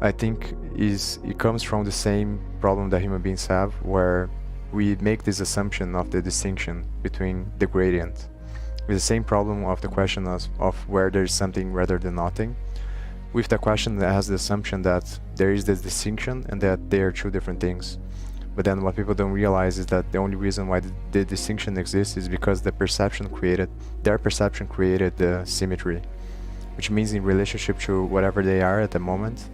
I think it comes from the same problem that human beings have, where we make this assumption of the distinction between the gradient. With the same problem of the question of where there's something rather than nothing, with the question that has the assumption that there is this distinction and that they are two different things. But then what people don't realize is that the only reason why the distinction exists is because their perception created the symmetry, which means in relationship to whatever they are at the moment,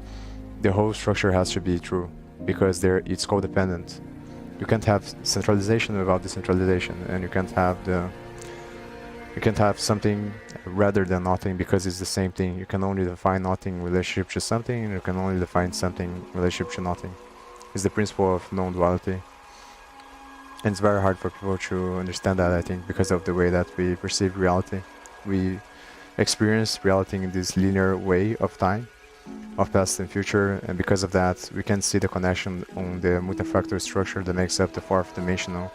the whole structure has to be true, because it's codependent. You can't have centralization without decentralization, and you can't have something rather than nothing, because it's the same thing. You can only define nothing in relationship to something, and you can only define something in relationship to nothing. It's the principle of non-duality. And it's very hard for people to understand that, I think, because of the way that we perceive reality. We experience reality in this linear way of time, of past and future, and because of that, we can see the connection on the multifactor structure that makes up the fourth dimensional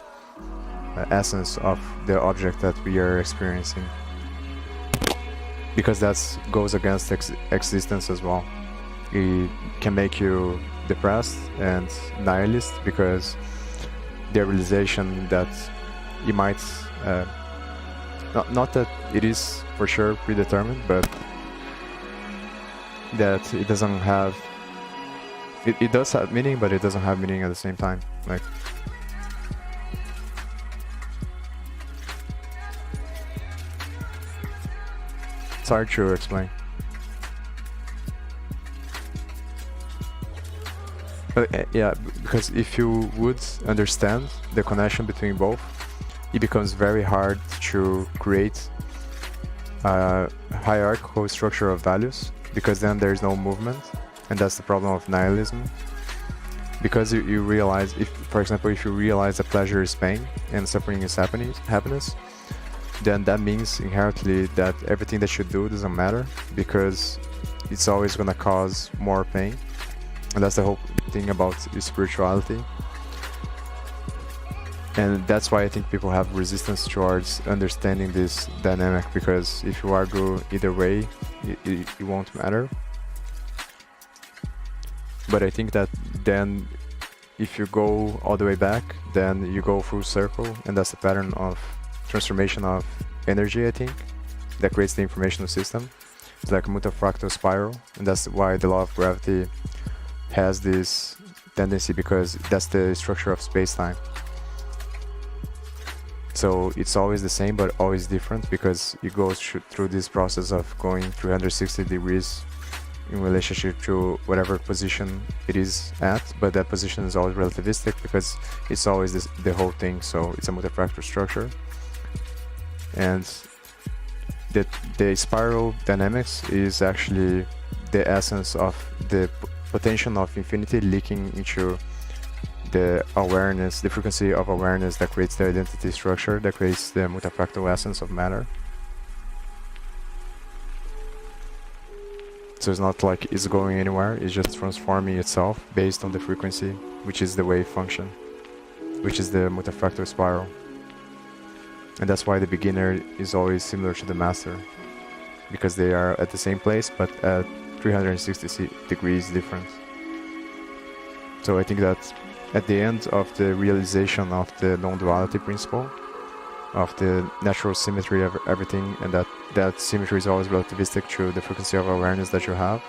essence of the object that we are experiencing. Because that goes against existence as well. It can make you depressed and nihilist, because the realization that you might not that it is for sure predetermined, but that it doesn't have it does have meaning, but it doesn't have meaning at the same time. Like, it's hard to explain. But yeah, because if you would understand the connection between both, it becomes very hard to create a hierarchical structure of values, because then there is no movement, and that's the problem of nihilism. Because you realize, for example, if you realize that pleasure is pain and suffering is happiness, then that means inherently that everything that you do doesn't matter, because it's always going to cause more pain. And that's the whole thing about spirituality. And that's why I think people have resistance towards understanding this dynamic, because if you argue either way, it won't matter. But I think that then if you go all the way back, then you go full circle, and that's the pattern of transformation of energy, I think, that creates the informational system. It's like a multifractal spiral, and that's why the law of gravity has this tendency, because that's the structure of space-time. So it's always the same, but always different, because it goes through this process of going 360 degrees in relationship to whatever position it is at, but that position is always relativistic, because it's always the whole thing. So it's a multifractal structure, and the spiral dynamics is actually the essence of the potential of infinity leaking into the awareness, the frequency of awareness that creates the identity structure, that creates the multifractal essence of matter. So it's not like it's going anywhere, it's just transforming itself based on the frequency, which is the wave function, which is the multifractal spiral. And that's why the beginner is always similar to the master, because they are at the same place but at 360 degrees different. So I think that at the end of the realization of the non-duality principle, of the natural symmetry of everything, and that symmetry is always relativistic to the frequency of awareness that you have,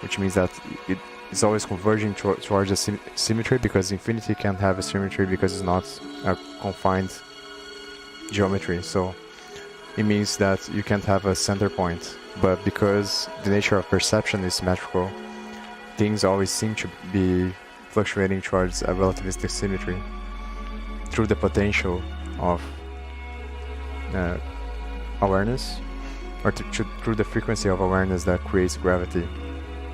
which means that it is always converging towards a symmetry, because infinity can't have a symmetry because it's not a confined geometry. So it means that you can't have a center point, but because the nature of perception is symmetrical, things always seem to be fluctuating towards a relativistic symmetry through the potential of awareness, or through the frequency of awareness that creates gravity,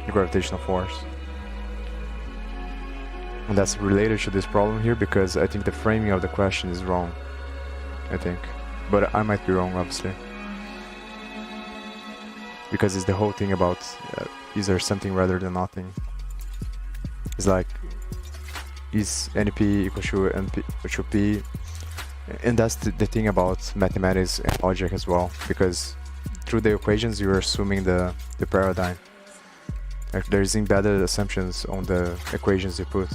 the gravitational force. And that's related to this problem here, because I think the framing of the question is wrong, I think. But I might be wrong, obviously. Because it's the whole thing about is there something rather than nothing. It's like, is NP equal to NP to P? And that's the thing about mathematics and logic as well, because through the equations you're assuming the paradigm. Like, there's embedded assumptions on the equations you put.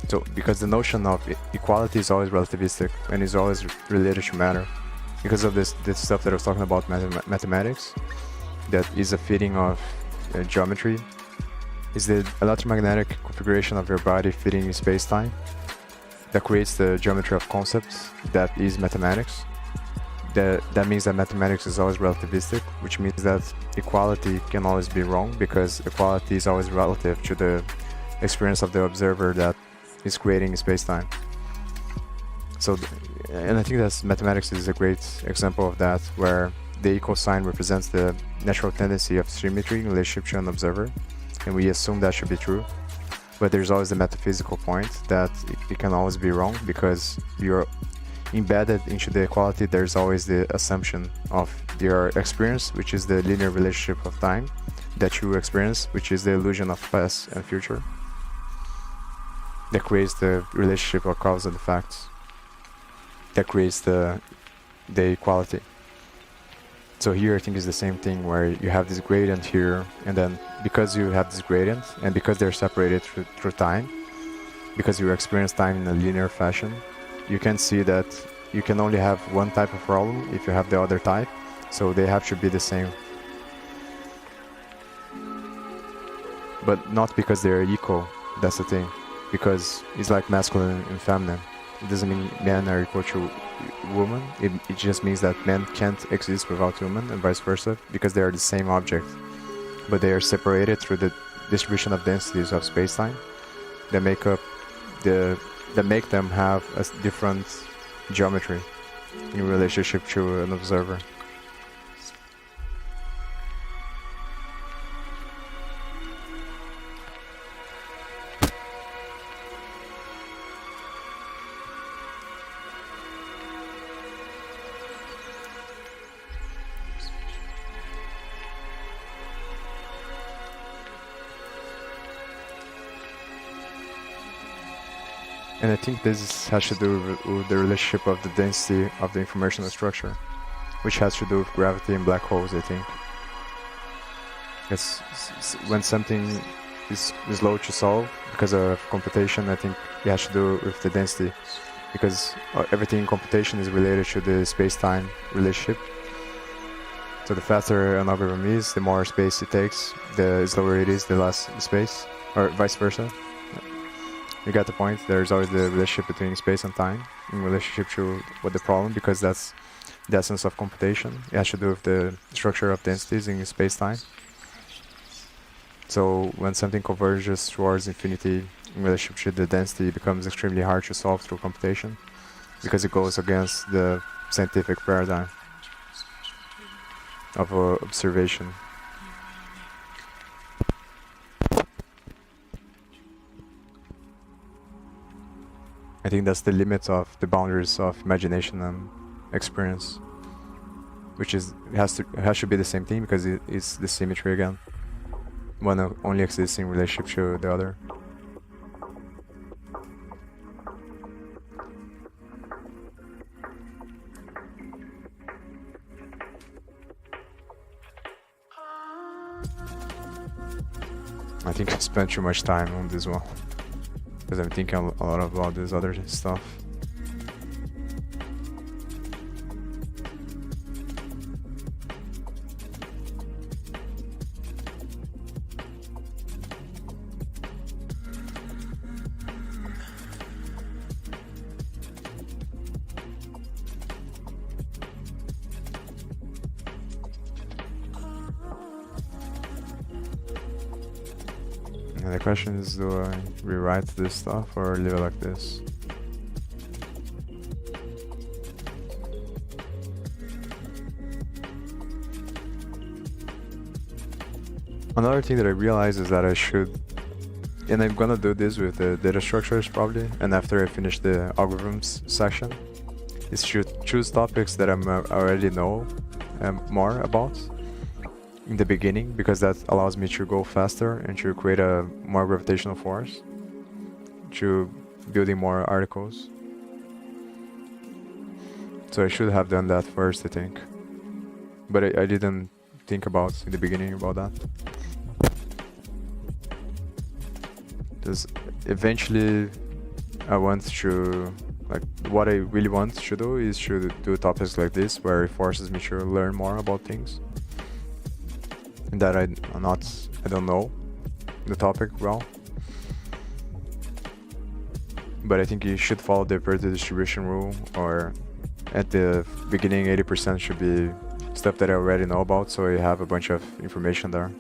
So, because the notion of equality is always relativistic and is always related to matter, because of this stuff that I was talking about, mathematics, that is a fitting of geometry, is the electromagnetic configuration of your body fitting in space-time that creates the geometry of concepts that is mathematics. That means that mathematics is always relativistic, which means that equality can always be wrong, because equality is always relative to the experience of the observer that is creating space-time. So, and I think that mathematics is a great example of that, where the equal sign represents the natural tendency of symmetry in relationship to an observer, and we assume that should be true. But there's always the metaphysical point that it can always be wrong, because you're embedded into the equality. There's always the assumption of your experience, which is the linear relationship of time that you experience, which is the illusion of past and future, that creates the relationship of cause and effects, that creates the equality. So here I think is the same thing, where you have this gradient here, and then because you have this gradient, and because they're separated through time, because you experience time in a linear fashion, you can see that you can only have one type of problem if you have the other type, so they have to be the same. But not because they're equal, that's the thing, because it's like masculine and feminine. It doesn't mean men are equal to women, it just means that men can't exist without women, and vice versa, because they are the same object, but they are separated through the distribution of densities of space-time that make them have a different geometry in relationship to an observer. And I think this has to do with the relationship of the density of the informational structure, which has to do with gravity and black holes, I think. It's when something is slow to solve because of computation, I think it has to do with the density, because everything in computation is related to the space-time relationship. So the faster an algorithm is, the more space it takes, the slower it is, the less space, or vice versa. You got the point. There's always the relationship between space and time in relationship to what the problem, because that's the essence of computation. It has to do with the structure of densities in space-time. So when something converges towards infinity in relationship to the density, it becomes extremely hard to solve through computation, because it goes against the scientific paradigm of observation. I think that's the limit of the boundaries of imagination and experience, which is has to be the same thing, because it's the symmetry again. one only exists in relationship to the other. I think I spent too much time on this one because I'm thinking a lot about this other stuff. And the question is, do I rewrite this stuff or leave it like this? Another thing that I realized is that I should, and I'm gonna do this with the data structures probably, and after I finish the algorithms section, is to choose topics that I already know more about in the beginning, because that allows me to go faster and to create a more gravitational force to building more articles. So I should have done that first, I think, but I didn't think about in the beginning about that. Because eventually I want to, like, what I really want to do is to do topics like this where it forces me to learn more about things and that I don't know the topic well. But I think you should follow the Pareto distribution rule, or at the beginning 80% should be stuff that I already know about, so I have a bunch of information there.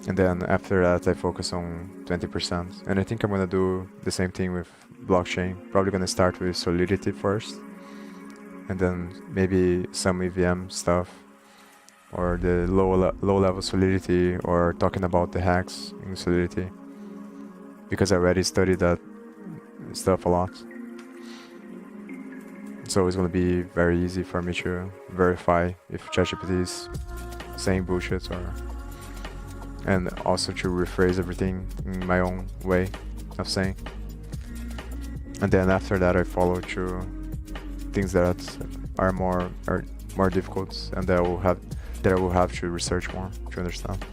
And then after that I focus on 20%. And I think I'm gonna do the same thing with blockchain. Probably gonna start with Solidity first, and then maybe some EVM stuff, or the low level Solidity, or talking about the hacks in Solidity, because I already studied that stuff a lot. So it's gonna be very easy for me to verify if ChatGPT is saying bullshit, or and also to rephrase everything in my own way of saying. And then after that I follow to things that are more difficult, and that I will have to research more to understand.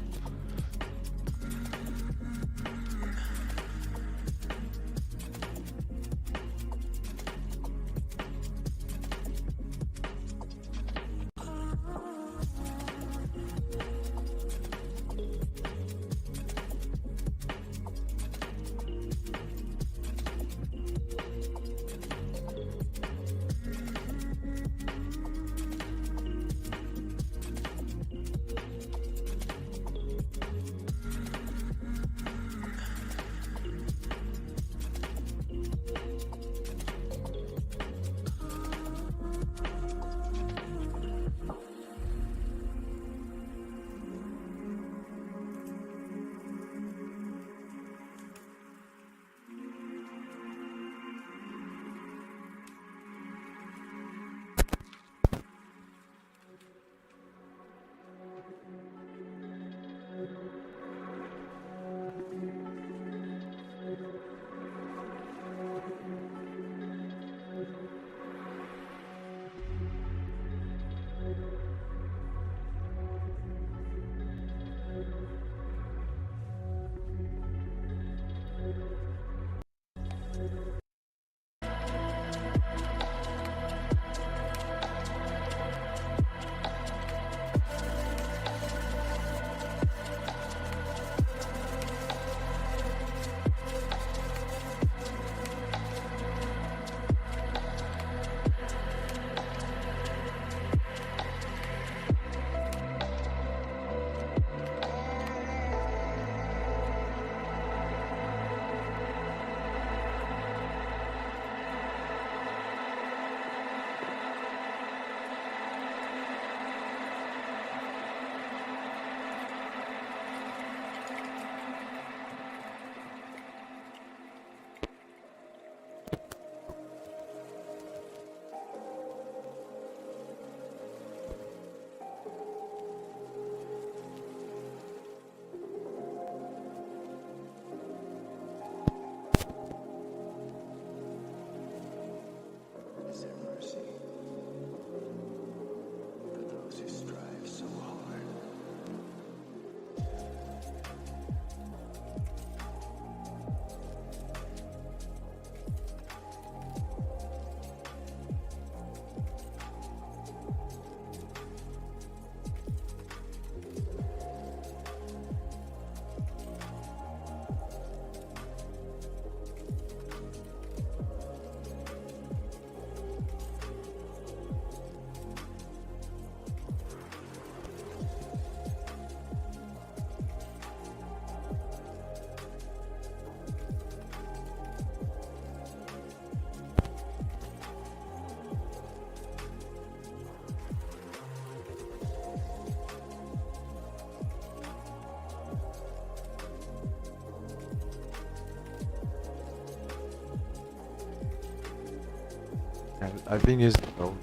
I've been using node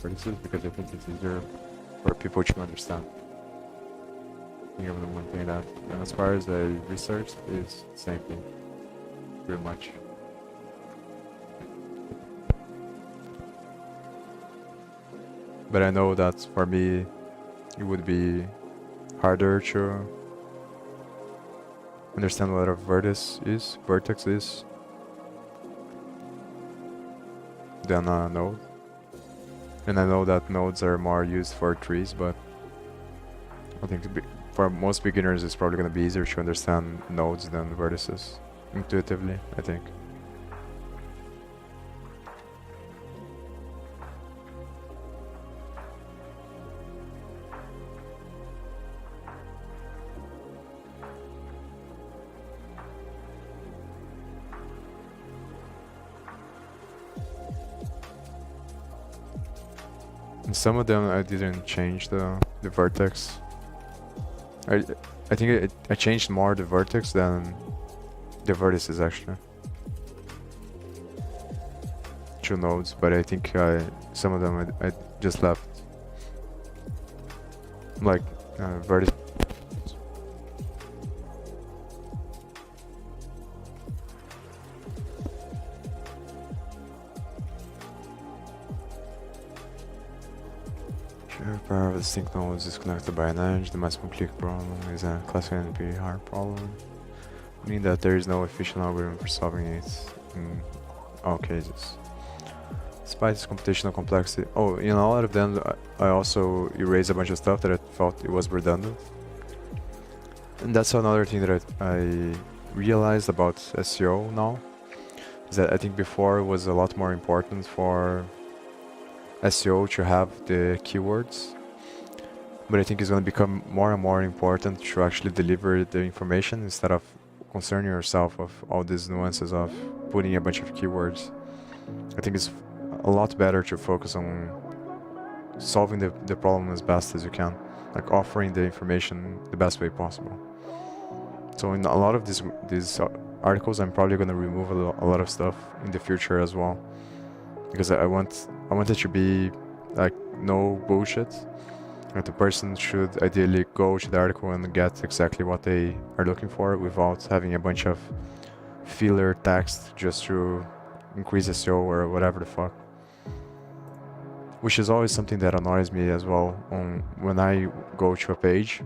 vertices because I think it's easier for people to understand. I think I'm the one thing that, and as far as the research, is the same thing, pretty much. But I know that for me, it would be harder to understand what a vertex is, than a node. And I know that nodes are more used for trees, but I think for most beginners it's probably going to be easier to understand nodes than vertices, intuitively, I think. And some of them I didn't change the vertex. I think I changed more the vertex than the vertices actually. Two nodes, but I think some of them I just left. Like vertex. Power of the sync nodes is connected by an edge. The maximum clique problem is a classic NP hard problem, meaning that there is no efficient algorithm for solving it in all cases. Despite its computational complexity, in a lot of them I also erased a bunch of stuff that I felt it was redundant. And that's another thing that I realized about SEO now, is that I think before it was a lot more important for SEO to have the keywords, but I think it's going to become more and more important to actually deliver the information instead of concerning yourself of all these nuances of putting a bunch of keywords. I think it's a lot better to focus on solving the problem as best as you can, like offering the information the best way possible. So in a lot of these articles, I'm probably going to remove a lot of stuff in the future as well, because I want it to be like no bullshit. Like the person should ideally go to the article and get exactly what they are looking for without having a bunch of filler text just to increase SEO or whatever the fuck. Which is always something that annoys me as well when I go to a page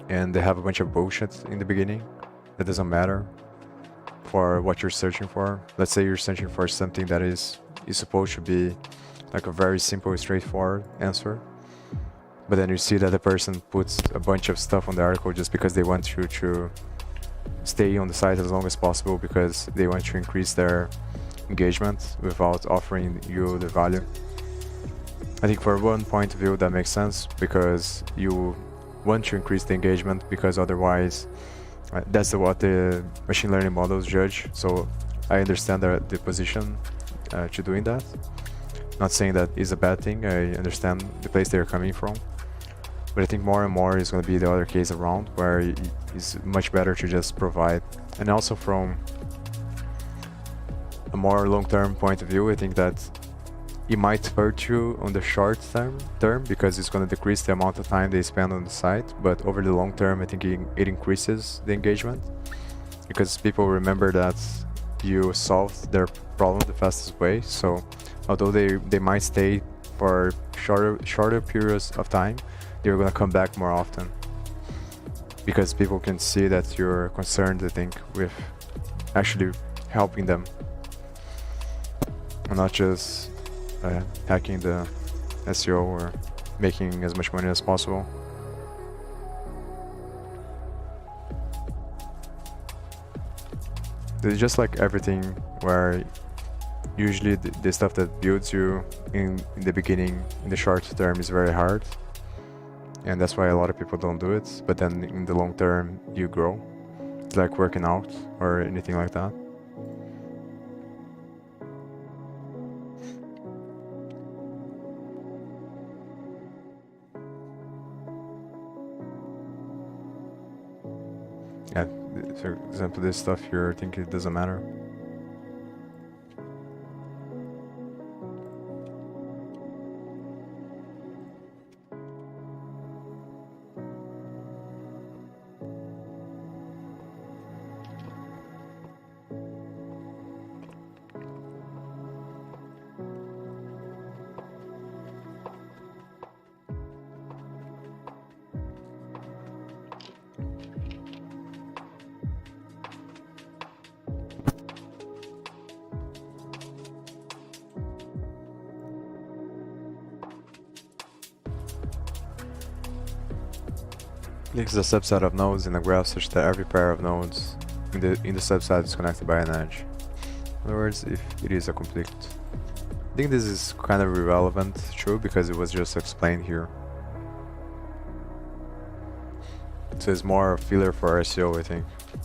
and they have a bunch of bullshit in the beginning that doesn't matter for what you're searching for. Let's say you're searching for something that is supposed to be like a very simple, straightforward answer, but then you see that the person puts a bunch of stuff on the article just because they want you to stay on the site as long as possible because they want to increase their engagement without offering you the value. I think for one point of view that makes sense, because you want to increase the engagement, because otherwise that's what the machine learning models judge. So I understand the position to doing that. Not saying that is a bad thing, I understand the place they're coming from. But I think more and more is going to be the other case around, where it's much better to just provide. And also from a more long-term point of view, I think that it might hurt you on the short term because it's going to decrease the amount of time they spend on the site, but over the long term I think it increases the engagement, because people remember that you solved their problem the fastest way. So although they might stay for shorter periods of time, they're going to come back more often, because people can see that you're concerned, I think, with actually helping them and not just hacking the SEO or making as much money as possible. It's just like everything, where usually the stuff that builds you in the beginning, in the short term, is very hard, and that's why a lot of people don't do it. But then in the long term you grow. It's like working out or anything like that. Yeah, for example, this stuff you're thinking it doesn't matter. Clique is a subset of nodes in a graph such that every pair of nodes in the subset is connected by an edge. In other words, if it is a complete. I think this is kind of irrelevant, true, because it was just explained here. So it's more a filler for SEO, I think.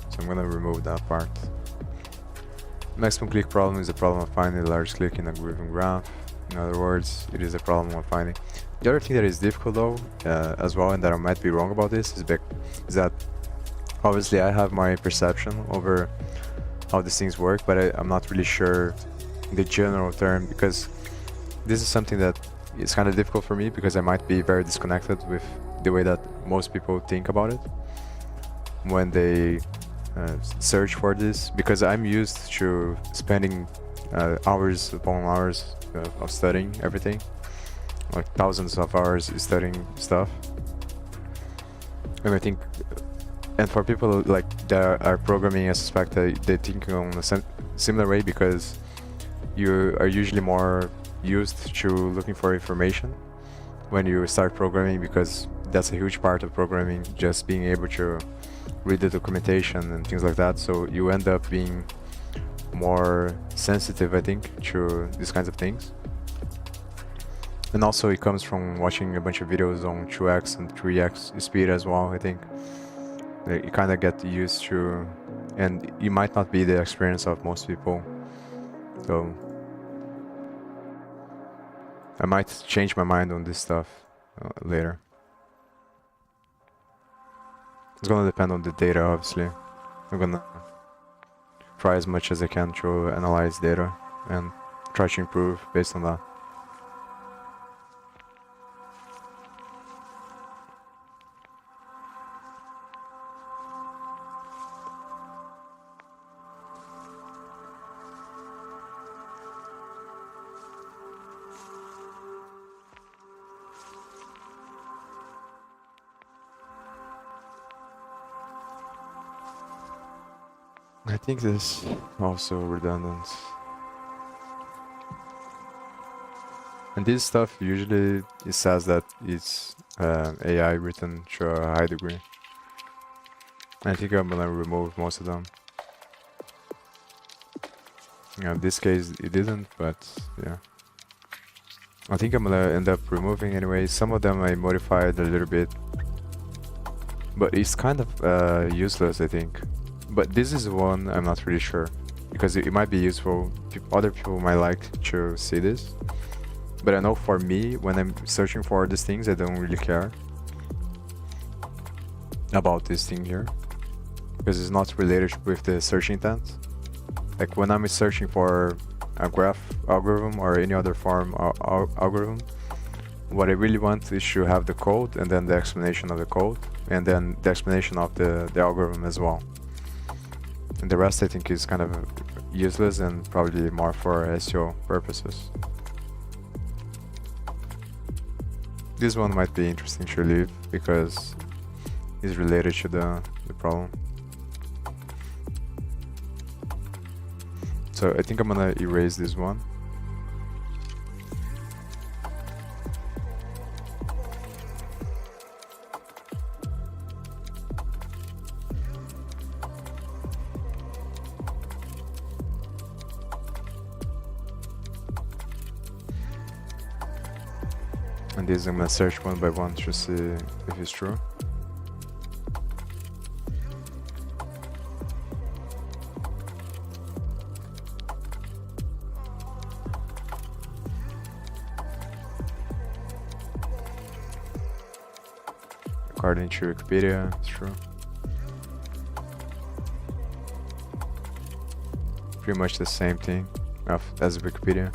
So I'm gonna remove that part. Maximum clique problem is a problem of finding a large clique in a given graph. In other words, it is a problem of finding. The other thing that is difficult though, as well, and that I might be wrong about this, is that obviously I have my perception over how these things work, but I'm not really sure the general term, because this is something that is kind of difficult for me because I might be very disconnected with the way that most people think about it when they search for this, because I'm used to spending hours upon hours of studying everything, like thousands of hours studying stuff. And I think, and for people like that are programming, I suspect that they think on a similar way, because you are usually more used to looking for information when you start programming, because that's a huge part of programming, just being able to read the documentation and things like that. So you end up being more sensitive, I think, to these kinds of things. And also it comes from watching a bunch of videos on 2x and 3x speed as well, I think. You kind of get used to, and it might not be the experience of most people. So I might change my mind on this stuff later. It's gonna depend on the data, obviously. I'm gonna try as much as I can to analyze data and try to improve based on that. I think this is also redundant. And this stuff usually it says that it's AI written to a high degree. I think I'm gonna remove most of them. Yeah, in this case it didn't, but yeah. I think I'm gonna end up removing anyway. Some of them I modified a little bit, but it's kind of useless, I think. But this is one I'm not really sure, because it might be useful. Other people might like to see this, but I know for me, when I'm searching for these things, I don't really care about this thing here, because it's not related with the search intent. Like when I'm searching for a graph algorithm or any other form algorithm, what I really want is to have the code and then the explanation of the code and then the explanation of the algorithm as well. And the rest I think is kind of useless and probably more for SEO purposes. This one might be interesting to leave because it's related to the problem. So I think I'm gonna erase this one. And this I'm gonna search one by one to see if it's true. According to Wikipedia, it's true. Pretty much the same thing as Wikipedia.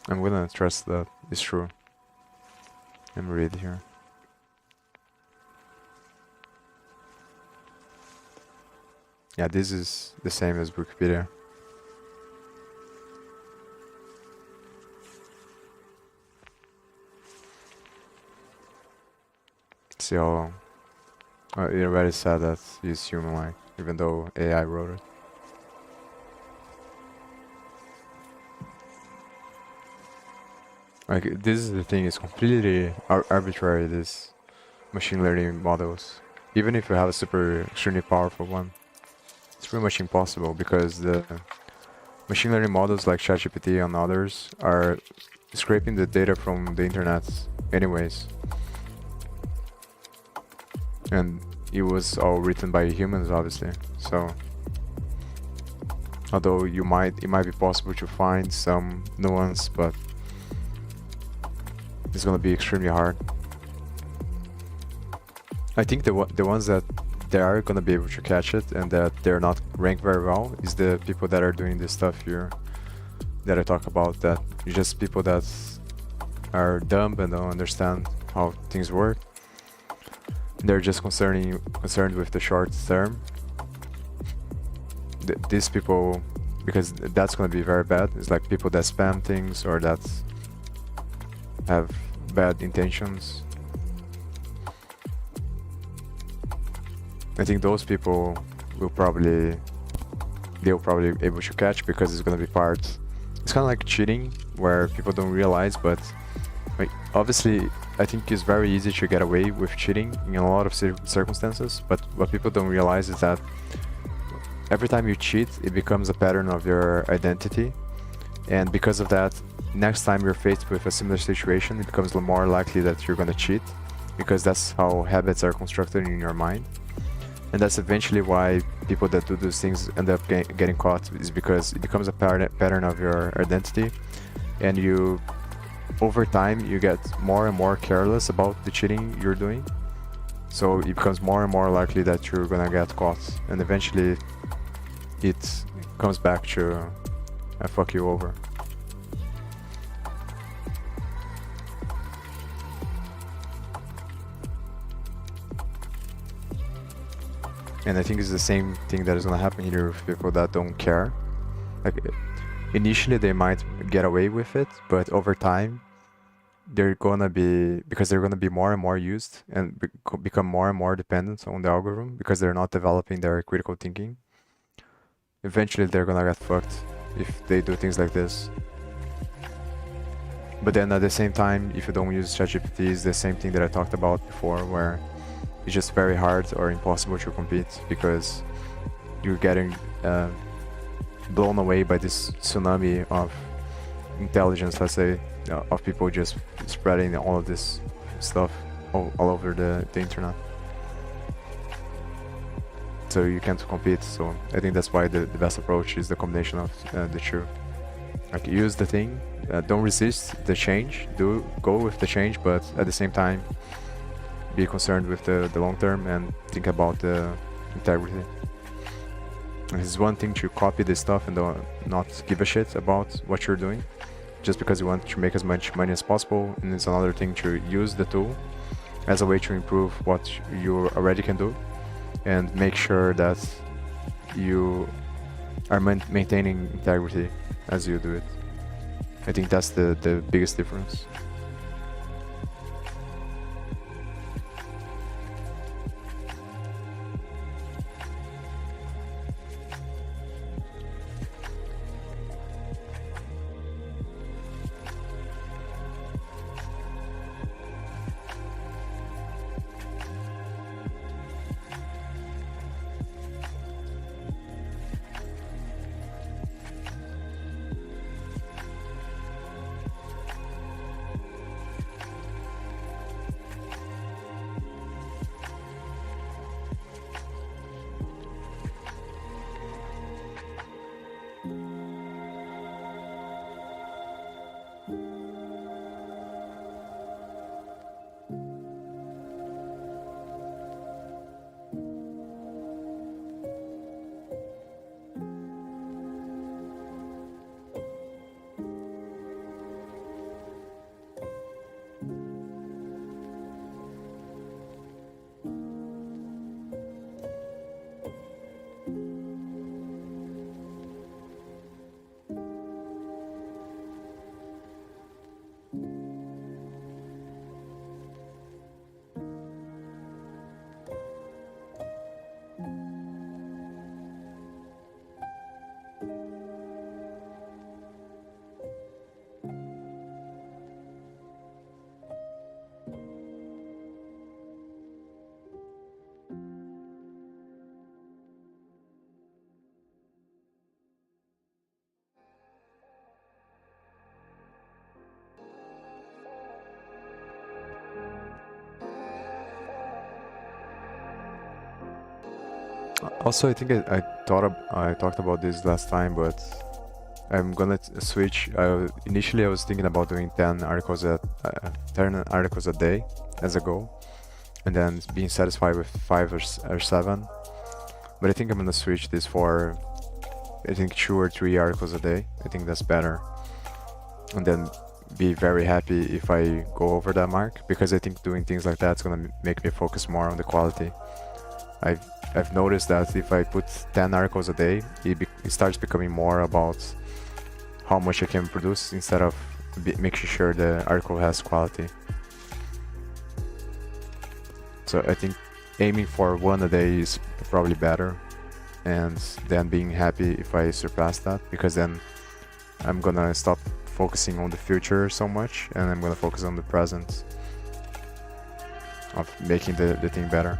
I'm gonna trust that it's true and read here. Yeah, this is the same as Wikipedia. See how it already said that he's human-like, even though AI wrote it. Like, this is the thing, it's completely arbitrary, this machine learning models. Even if you have a super extremely powerful one, it's pretty much impossible because the machine learning models like ChatGPT and others are scraping the data from the internet anyways. And it was all written by humans, obviously. So, although it might be possible to find some nuance, but it's gonna be extremely hard. I think the ones that they are gonna be able to catch it and that they're not ranked very well is the people that are doing this stuff here that I talk about. That just people that are dumb and don't understand how things work. They're just concerned with the short term. These people, because that's gonna be very bad. It's like people that spam things or that have bad intentions. I think those people they'll probably be able to catch because it's gonna be part. It's kind of like cheating where people don't realize, but like, obviously I think it's very easy to get away with cheating in a lot of circumstances, but what people don't realize is that every time you cheat, it becomes a pattern of your identity, and because of that, next time you're faced with a similar situation, it becomes more likely that you're gonna cheat, because that's how habits are constructed in your mind. And that's eventually why people that do those things end up getting caught, is because it becomes a pattern of your identity, and you, over time, you get more and more careless about the cheating you're doing. So it becomes more and more likely that you're gonna get caught, and eventually it comes back to fuck you over. And I think it's the same thing that is gonna happen here with people that don't care. Like, initially they might get away with it, but over time they're gonna be, because they're gonna be more and more used and become more and more dependent on the algorithm because they're not developing their critical thinking. Eventually they're gonna get fucked if they do things like this. But then at the same time, if you don't use ChatGPT, it's the same thing that I talked about before, where it's just very hard or impossible to compete because you're getting blown away by this tsunami of intelligence, let's say, of people just spreading all of this stuff all over the internet. So you can't compete. So I think that's why the best approach is the combination of the two. Like, use the thing, don't resist the change, go with the change, but at the same time be concerned with the long term and think about the integrity. It's one thing to copy this stuff and not give a shit about what you're doing just because you want to make as much money as possible, and it's another thing to use the tool as a way to improve what you already can do and make sure that you are maintaining integrity as you do it. I think that's the biggest difference. Also, I think I talked about this last time, but I'm gonna switch. Initially, I was thinking about doing 10 articles a day as a goal, and then being satisfied with 5 or 7. But I think I'm gonna switch this for, I think, 2 or 3 articles a day. I think that's better, and then be very happy if I go over that mark, because I think doing things like that's gonna make me focus more on the quality. I've noticed that if I put 10 articles a day, it starts becoming more about how much I can produce instead of making sure the article has quality. So I think aiming for 1 a day is probably better, and then being happy if I surpass that, because then I'm gonna stop focusing on the future so much, and I'm gonna focus on the present of making the thing better.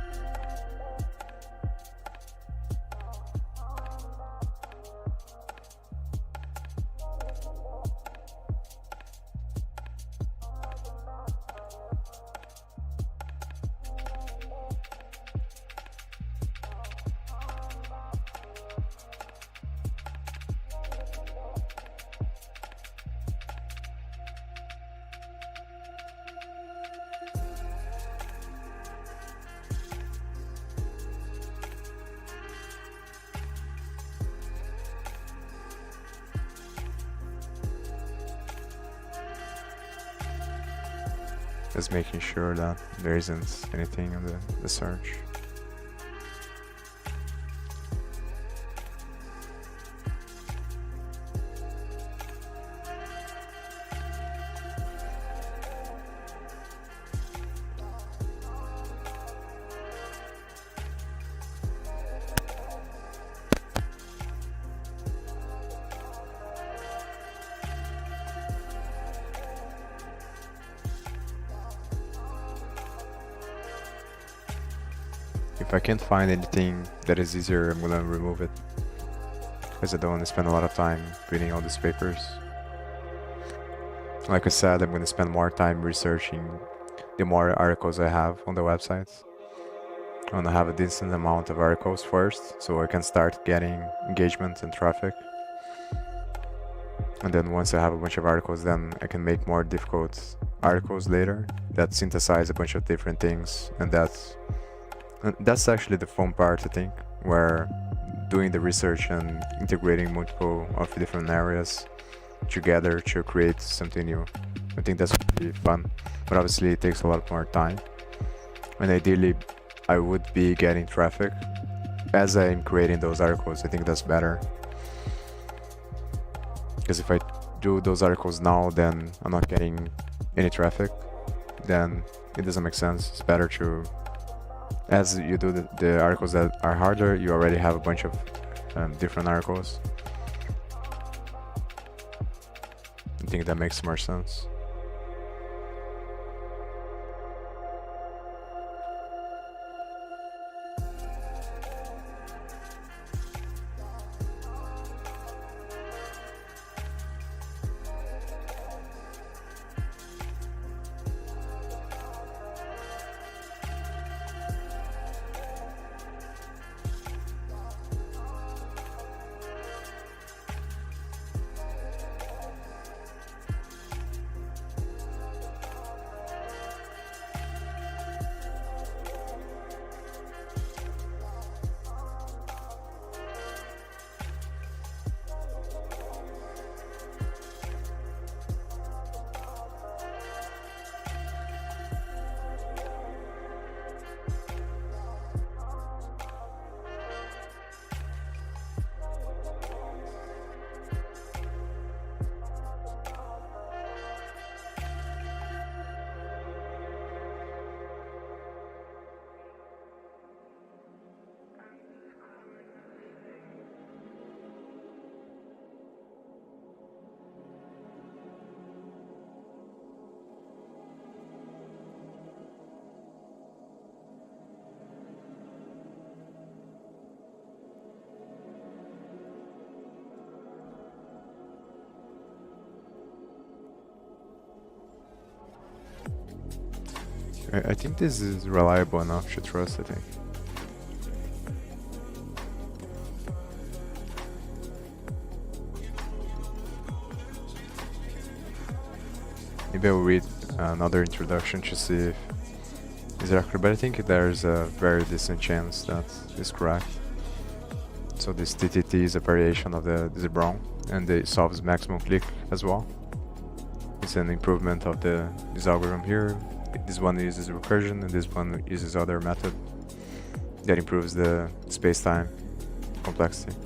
Just making sure that there isn't anything on the search. If I can't find anything that is easier, I'm gonna remove it, because I don't want to spend a lot of time reading all these papers. Like I said, I'm gonna spend more time researching the more articles I have on the websites. I wanna have a decent amount of articles first, so I can start getting engagement and traffic. And then once I have a bunch of articles, then I can make more difficult articles later that synthesize a bunch of different things, and that's actually the fun part, I think, where doing the research and integrating multiple of different areas together to create something new. I think that's really fun, but obviously it takes a lot more time. And ideally, I would be getting traffic as I'm creating those articles. I think that's better. Because if I do those articles now, then I'm not getting any traffic, then it doesn't make sense. It's better to, as you do the articles that are harder, you already have a bunch of different articles. I think that makes more sense. I think this is reliable enough to trust, I think. Maybe I'll read another introduction to see if is it accurate, but I think there's a very decent chance that is correct. So this TTT is a variation of the Brown, and it solves maximum clique as well. It's an improvement of this algorithm here. This one uses recursion, and this one uses other method that improves the space-time complexity.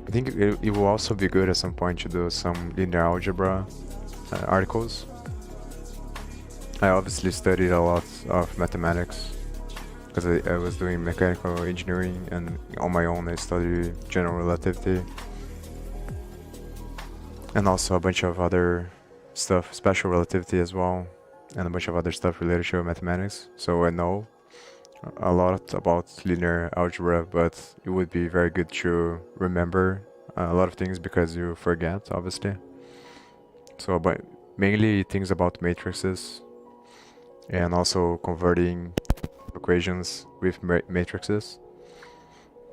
I think it will also be good at some point to do some linear algebra articles. I obviously studied a lot of mathematics because I was doing mechanical engineering, and on my own I studied general relativity and also a bunch of other stuff, special relativity as well, and a bunch of other stuff related to mathematics. So I know a lot about linear algebra, but it would be very good to remember a lot of things because you forget, obviously. So, but mainly things about matrices and also converting equations with matrices,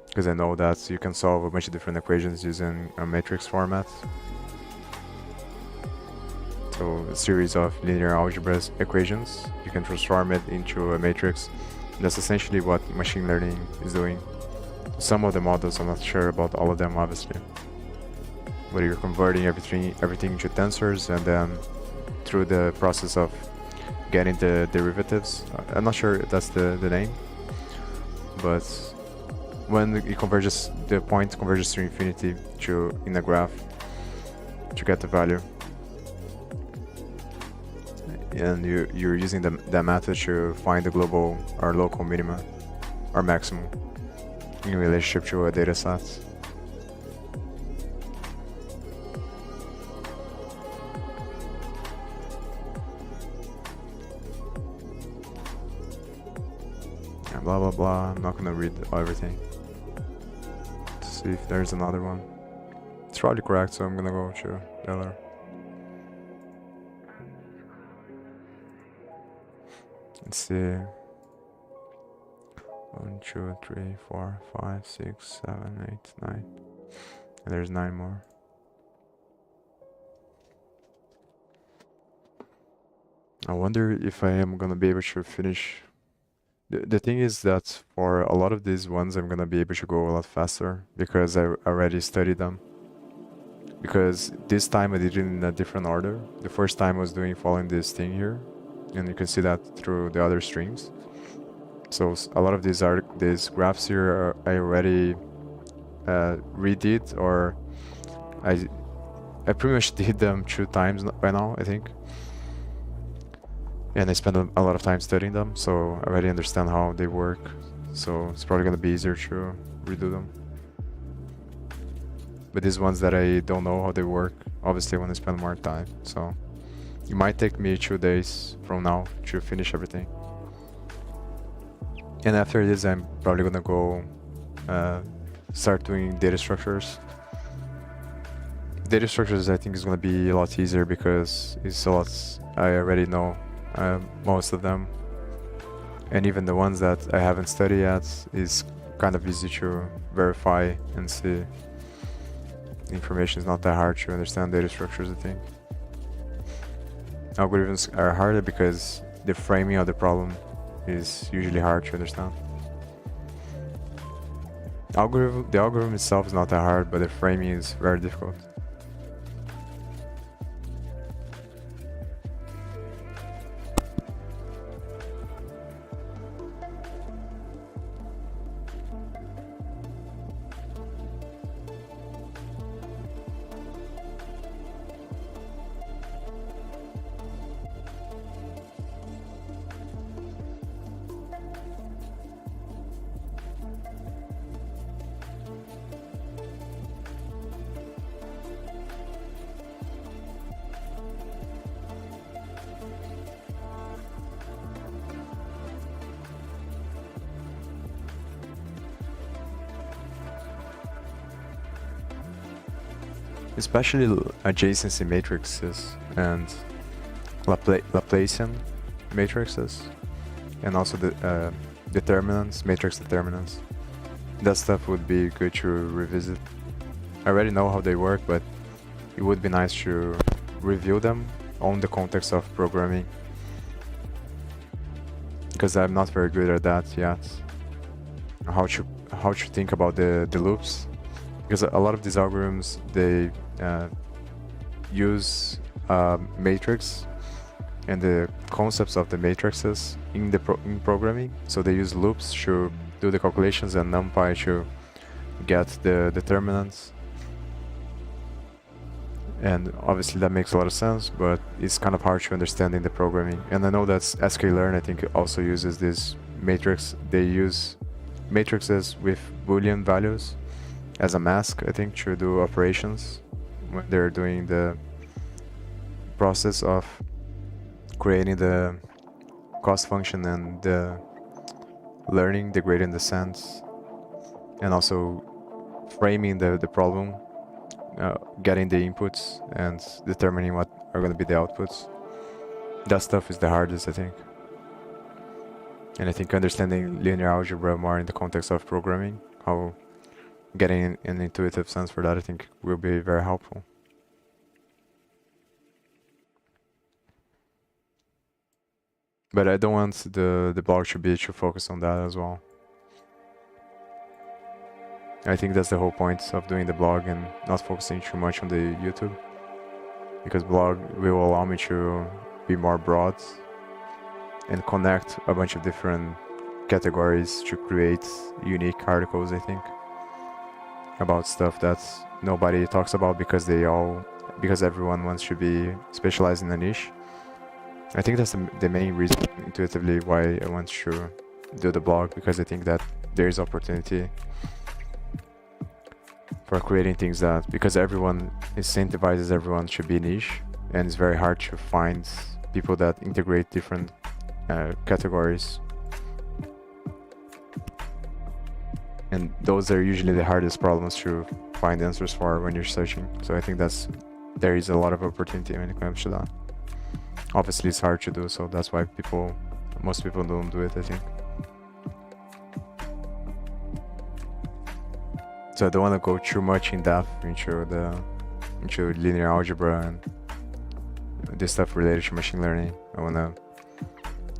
because I know that you can solve a bunch of different equations using a matrix format. So a series of linear algebra equations, you can transform it into a matrix. That's essentially what machine learning is doing. Some of the models, I'm not sure about all of them, obviously. But you're converting everything into tensors, and then through the process of getting the derivatives, I'm not sure if that's the name, but when it converges, the point converges to infinity in a graph to get the value. And you're using that method to find the global or local minima or maximum in relationship to a data set. And blah blah blah. I'm not gonna read everything. To see if there's another one. It's probably correct, so I'm gonna go to the other. Let's see. 1, 2, 3, 4, 5, 6, 7, 8, 9. And there's 9 more. I wonder if I am gonna be able to finish. The thing is that for a lot of these ones, I'm gonna be able to go a lot faster because I already studied them. Because this time I did it in a different order. The first time I was following this thing here, and you can see that through the other streams. So a lot of these graphs here I already redid, or I pretty much did them 2 times by now, I think. And I spent a lot of time studying them, so I already understand how they work. So it's probably gonna be easier to redo them. But these ones that I don't know how they work, obviously I want to spend more time. So it might take me 2 days from now to finish everything. And after this, I'm probably gonna go start doing data structures. Data structures, I think, is gonna be a lot easier because it's a lot. I already know most of them. And even the ones that I haven't studied yet is kind of easy to verify and see. The information is not that hard to understand data structures, I think. Algorithms are harder because the framing of the problem is usually hard to understand. The algorithm itself is not that hard, but the framing is very difficult. Especially adjacency matrices and Laplacian matrices, and also the determinants, matrix determinants. That stuff would be good to revisit. I already know how they work, but it would be nice to review them on the context of programming, because I'm not very good at that yet. How to think about the loops, because a lot of these algorithms, they use matrix and the concepts of the matrices in programming. So they use loops to do the calculations and NumPy to get the determinants. And obviously that makes a lot of sense, but it's kind of hard to understand in the programming. And I know that sklearn, I think, also uses this matrix. They use matrices with Boolean values as a mask, I think, to do operations when they're doing the process of creating the cost function and the learning the gradient descent, and also framing the problem, getting the inputs and determining what are going to be the outputs. That stuff is the hardest, I think. And I think understanding linear algebra more in the context of programming, how getting an intuitive sense for that, I think, will be very helpful. But I don't want the blog to be too focused on that as well. I think that's the whole point of doing the blog and not focusing too much on the YouTube, because blog will allow me to be more broad and connect a bunch of different categories to create unique articles, I think, about stuff that nobody talks about because everyone wants to be specialized in a niche. I think that's the main reason intuitively why I want to do the blog, because I think that there is opportunity for creating things that, because everyone incentivizes everyone to be niche, and it's very hard to find people that integrate different categories. And those are usually the hardest problems to find answers for when you're searching. So I think there is a lot of opportunity when it comes to that. Obviously it's hard to do, so that's why most people don't do it, I think. So I don't want to go too much in depth into linear algebra and this stuff related to machine learning. I want to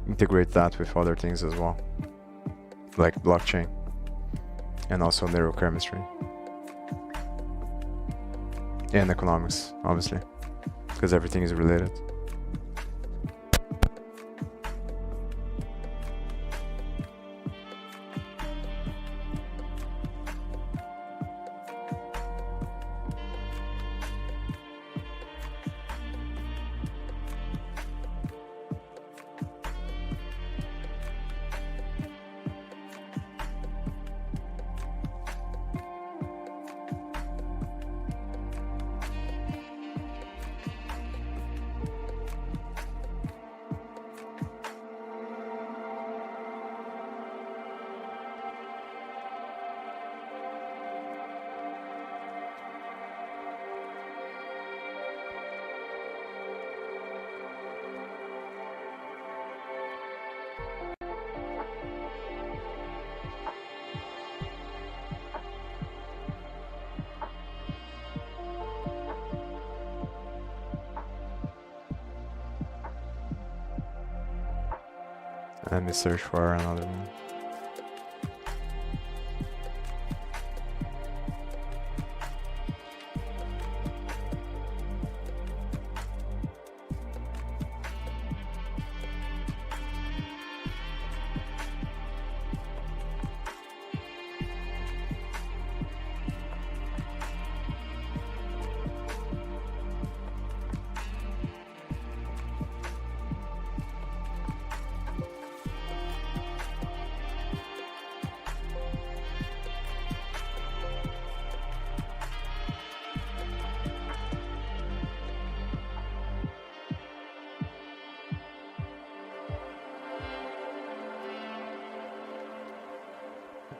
integrate that with other things as well, like blockchain and also neurochemistry and economics, obviously, because everything is related. Let me search for another one.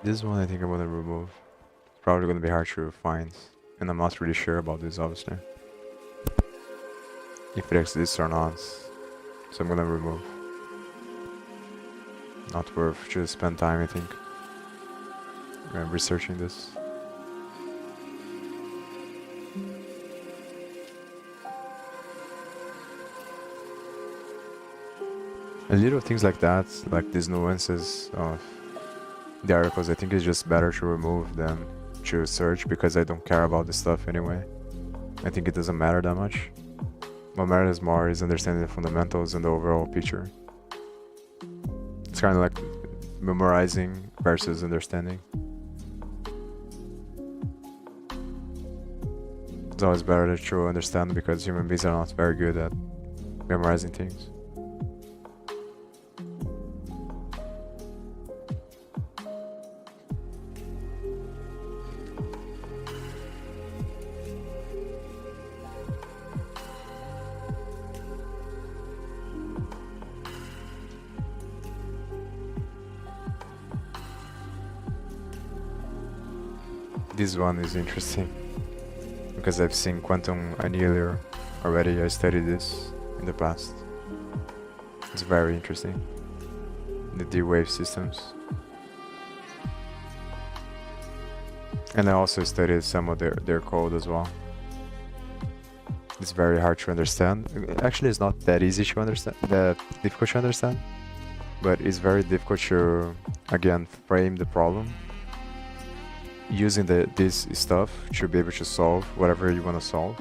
This one I think I'm gonna remove. It's probably gonna be hard to find, and I'm not really sure about this obviously. If it exists or not. So I'm gonna remove. Not worth to spend time, I think, researching this. And little things like that, like these nuances of the articles, I think it's just better to remove than to search, because I don't care about this stuff anyway. I think it doesn't matter that much. What matters more is understanding the fundamentals and the overall picture. It's kind of like memorizing versus understanding. It's always better to understand, because human beings are not very good at memorizing things. This one is interesting, because I've seen quantum annealer already. I studied this in the past. It's very interesting. The D-wave systems. And I also studied some of their code as well. It's very hard to understand. Actually, it's not that easy to understand, that difficult to understand, but it's very difficult to, again, frame the problem using this stuff to be able to solve whatever you want to solve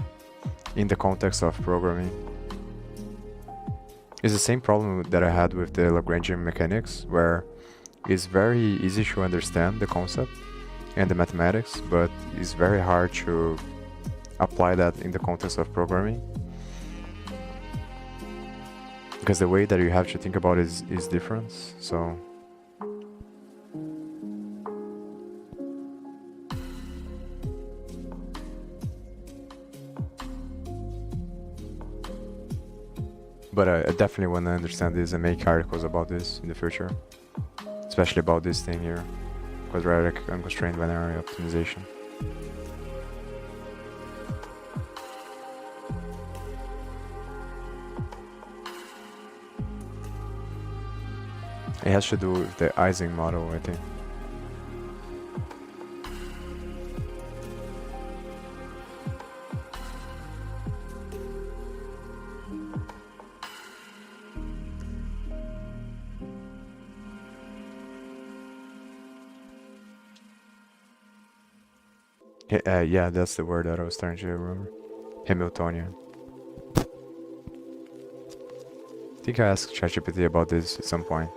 in the context of programming. It's the same problem that I had with the Lagrangian mechanics, where it's very easy to understand the concept and the mathematics, but it's very hard to apply that in the context of programming, because the way that you have to think about it is different. So but I definitely want to understand this and make articles about this in the future, especially about this thing here, quadratic unconstrained binary optimization. It has to do with the Ising model, I think. Yeah, that's the word that I was trying to remember. Hamiltonian. I think I asked ChatGPT about this at some point.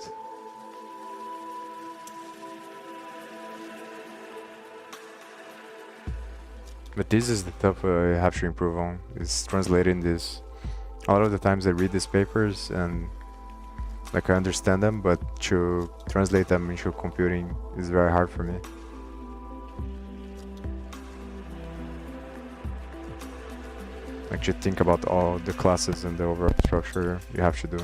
But this is the stuff I have to improve on, is translating this. A lot of the times I read these papers and like I understand them, but to translate them into computing is very hard for me. Like to think about all the classes and the overall structure you have to do.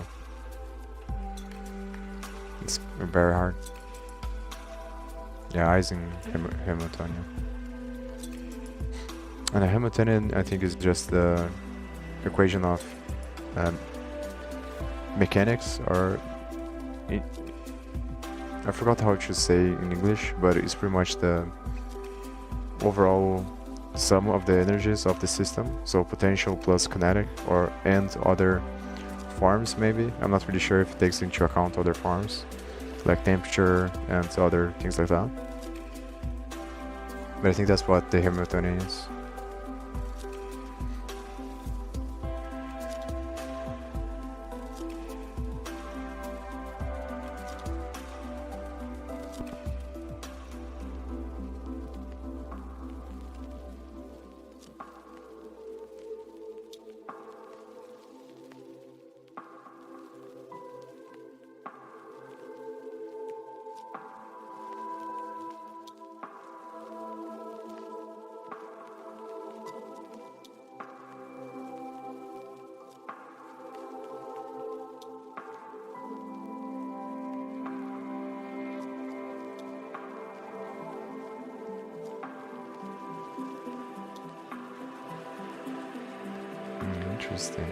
It's very hard. Yeah, Ising Hamiltonian. And a Hamiltonian, I think, is just the equation of mechanics, or I forgot how to say in English, but it's pretty much the overall sum of the energies of the system. So potential plus kinetic, and other forms maybe. I'm not really sure if it takes into account other forms, like temperature and other things like that. But I think that's what the Hamiltonian is. Interesting.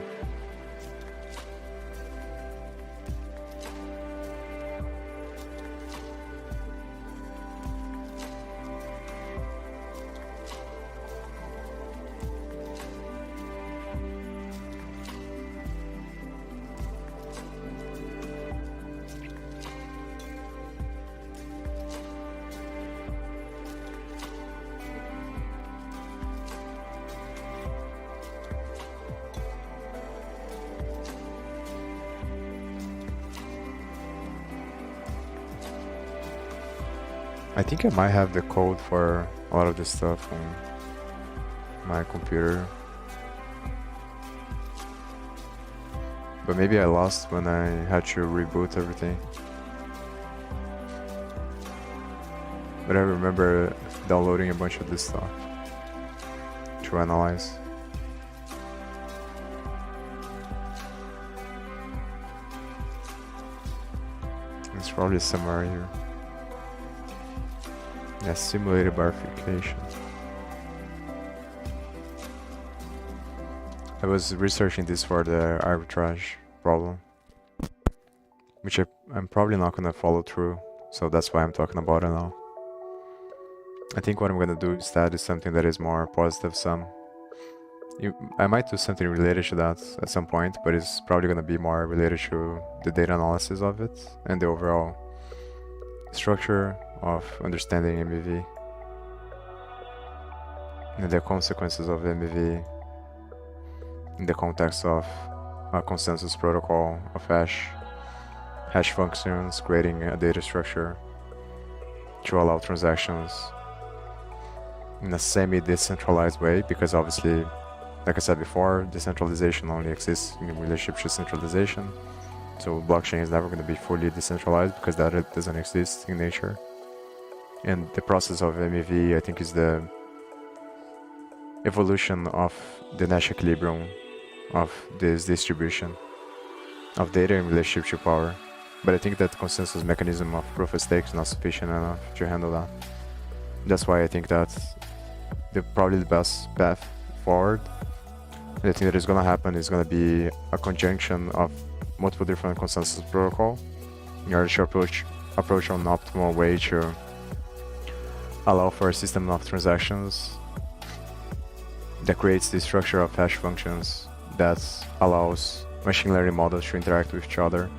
I think I might have the code for a lot of this stuff on my computer. But maybe I lost when I had to reboot everything. But I remember downloading a bunch of this stuff to analyze. It's probably somewhere here. Yeah, simulated barification. I was researching this for the arbitrage problem, which I'm probably not gonna follow through, so that's why I'm talking about it now. I think what I'm gonna do instead is something that is more positive sum. I might do something related to that at some point, but it's probably gonna be more related to the data analysis of it and the overall structure of understanding MEV and the consequences of MEV in the context of a consensus protocol of hash functions, creating a data structure to allow transactions in a semi-decentralized way, because obviously, like I said before, decentralization only exists in relationship to centralization. So blockchain is never going to be fully decentralized because that doesn't exist in nature. And the process of MEV, I think, is the evolution of the Nash equilibrium of this distribution of data in relationship to power. But I think that consensus mechanism of proof of stake is not sufficient enough to handle that. That's why I think that's probably the best path forward. The thing that is going to happen is going to be a conjunction of multiple different consensus protocol in order to approach an optimal way to allow for a system of transactions that creates the structure of hash functions that allows machine learning models to interact with each other,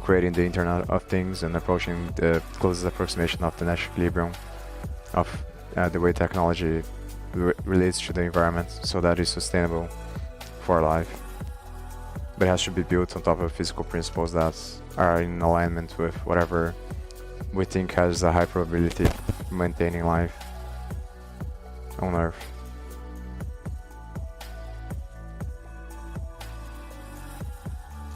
creating the Internet of Things and approaching the closest approximation of the Nash equilibrium of the way technology relates to the environment, so that is sustainable for life. But it has to be built on top of physical principles that are in alignment with whatever we think has a high probability of maintaining life on Earth.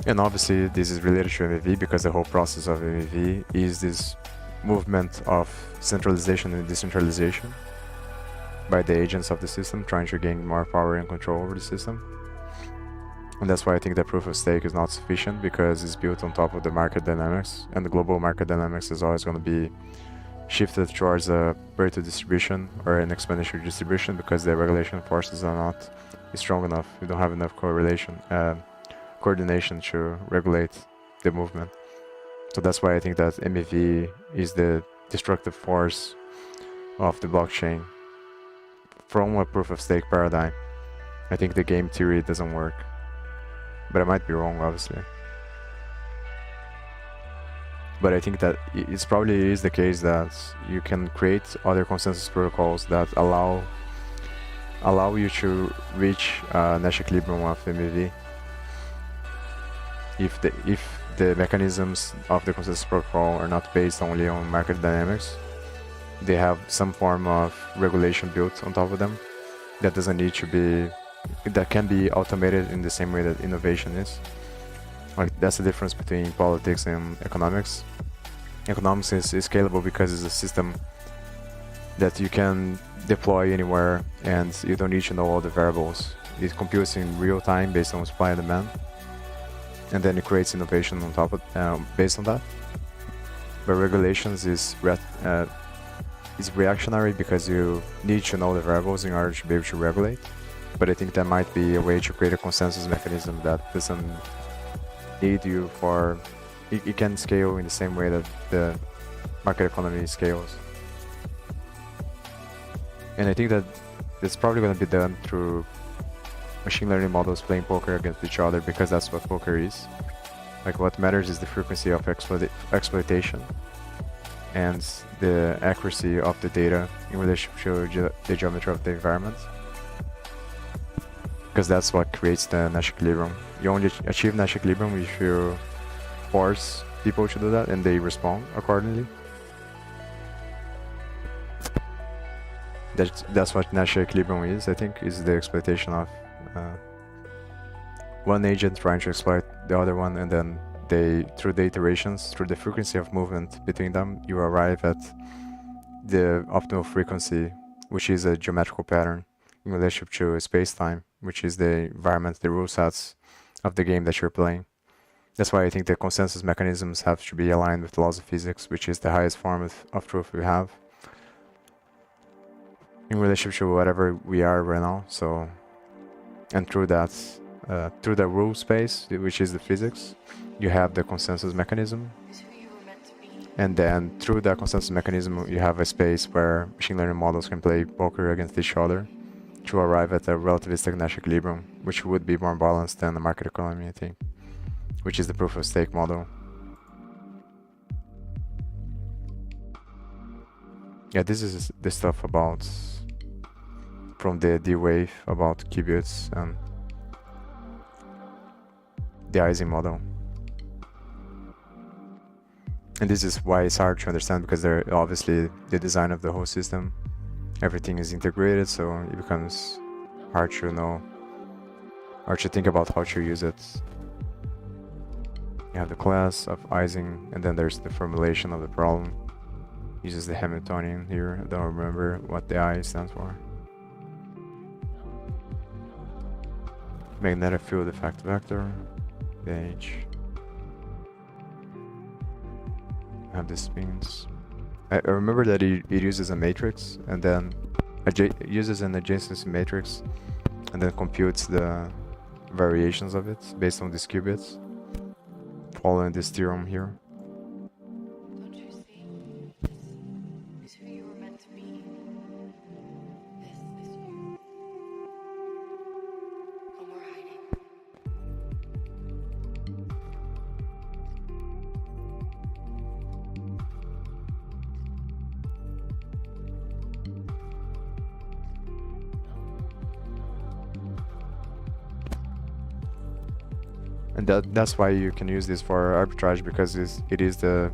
And obviously this is related to MEV because the whole process of MEV is this movement of centralization and decentralization by the agents of the system trying to gain more power and control over the system. And that's why I think that proof of stake is not sufficient, because it's built on top of the market dynamics, and the global market dynamics is always going to be shifted towards a Pareto distribution or an exponential distribution, because the regulation forces are not strong enough. We don't have enough coordination to regulate the movement. So that's why I think that MEV is the destructive force of the blockchain from a proof of stake paradigm. I think the game theory doesn't work. but I might be wrong, obviously. But I think that it's probably is the case that you can create other consensus protocols that allow you to reach Nash equilibrium of MEV if the mechanisms of the consensus protocol are not based only on market dynamics. They have some form of regulation built on top of them that doesn't need to be, that can be automated in the same way that innovation is. Like, that's the difference between politics and economics. Economics is scalable because it's a system that you can deploy anywhere and you don't need to know all the variables. It computes in real time based on supply and demand, and then it creates innovation on top of based on that. But regulations is reactionary because you need to know the variables in order to be able to regulate. But I think that might be a way to create a consensus mechanism that doesn't need you for... It can scale in the same way that the market economy scales. And I think that it's probably going to be done through machine learning models playing poker against each other, because that's what poker is. Like, what matters is the frequency of exploitation and the accuracy of the data in relation to the geometry of the environment, because that's what creates the Nash equilibrium. You only achieve Nash equilibrium if you force people to do that and they respond accordingly. That's what Nash equilibrium is, I think, is the exploitation of one agent trying to exploit the other one, and then through the iterations, through the frequency of movement between them, you arrive at the optimal frequency, which is a geometrical pattern in relationship to space-time, which is the environment, the rule sets of the game that you're playing. That's why I think the consensus mechanisms have to be aligned with the laws of physics, which is the highest form of truth we have in relationship to whatever we are right now. So, and through that, through the rule space, which is the physics, you have the consensus mechanism. And then through that consensus mechanism, you have a space where machine learning models can play poker against each other to arrive at a relativistic Nash equilibrium, which would be more balanced than the market economy, I think, which is the proof of stake model. Yeah, this is the stuff about from the D-wave about qubits and the Ising model. And this is why it's hard to understand, because they're obviously the design of the whole system. Everything is integrated, so it becomes hard to know or to think about how to use it. You have the class of Ising, and then there's the formulation of the problem. Uses the Hamiltonian here. I don't remember what the I stands for. Magnetic field effect vector. The H. I have the spins. I remember that it uses a matrix, and then it uses an adjacency matrix, and then computes the variations of it based on these qubits, following this theorem here. Don't you see? This is who you were meant to be. This is you. No more hiding. And that's why you can use this for arbitrage, because it is the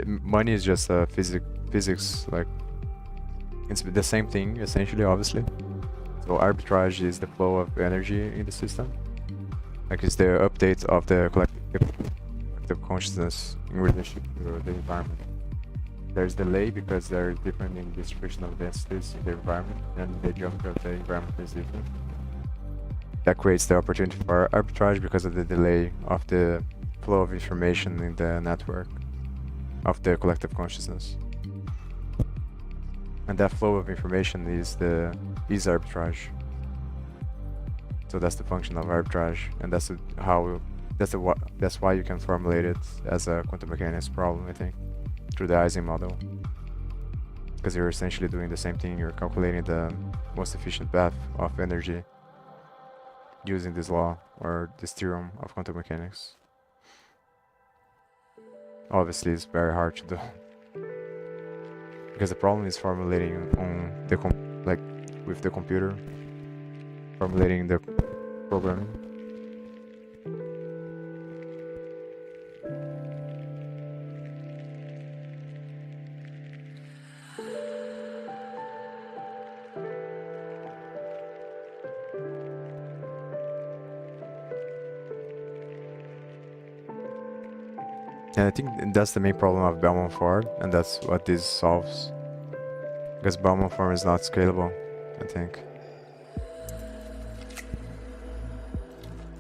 money is just a physics, like it's the same thing essentially, obviously. So arbitrage is the flow of energy in the system, like it's the update of the collective consciousness in relationship to the environment. There's delay because they're different in distribution of densities in the environment, and the geometry of the environment is different. That creates the opportunity for arbitrage because of the delay of the flow of information in the network of the collective consciousness. And that flow of information is arbitrage. So that's the function of arbitrage, and that's why you can formulate it as a quantum mechanics problem, I think, through the Ising model. Because you're essentially doing the same thing, you're calculating the most efficient path of energy using this law or this theorem of quantum mechanics. Obviously, it's very hard to do because the problem is formulating on the like with the computer, formulating the programming. And I think that's the main problem of Bellman form, and that's what this solves. Because Bellman form is not scalable, I think.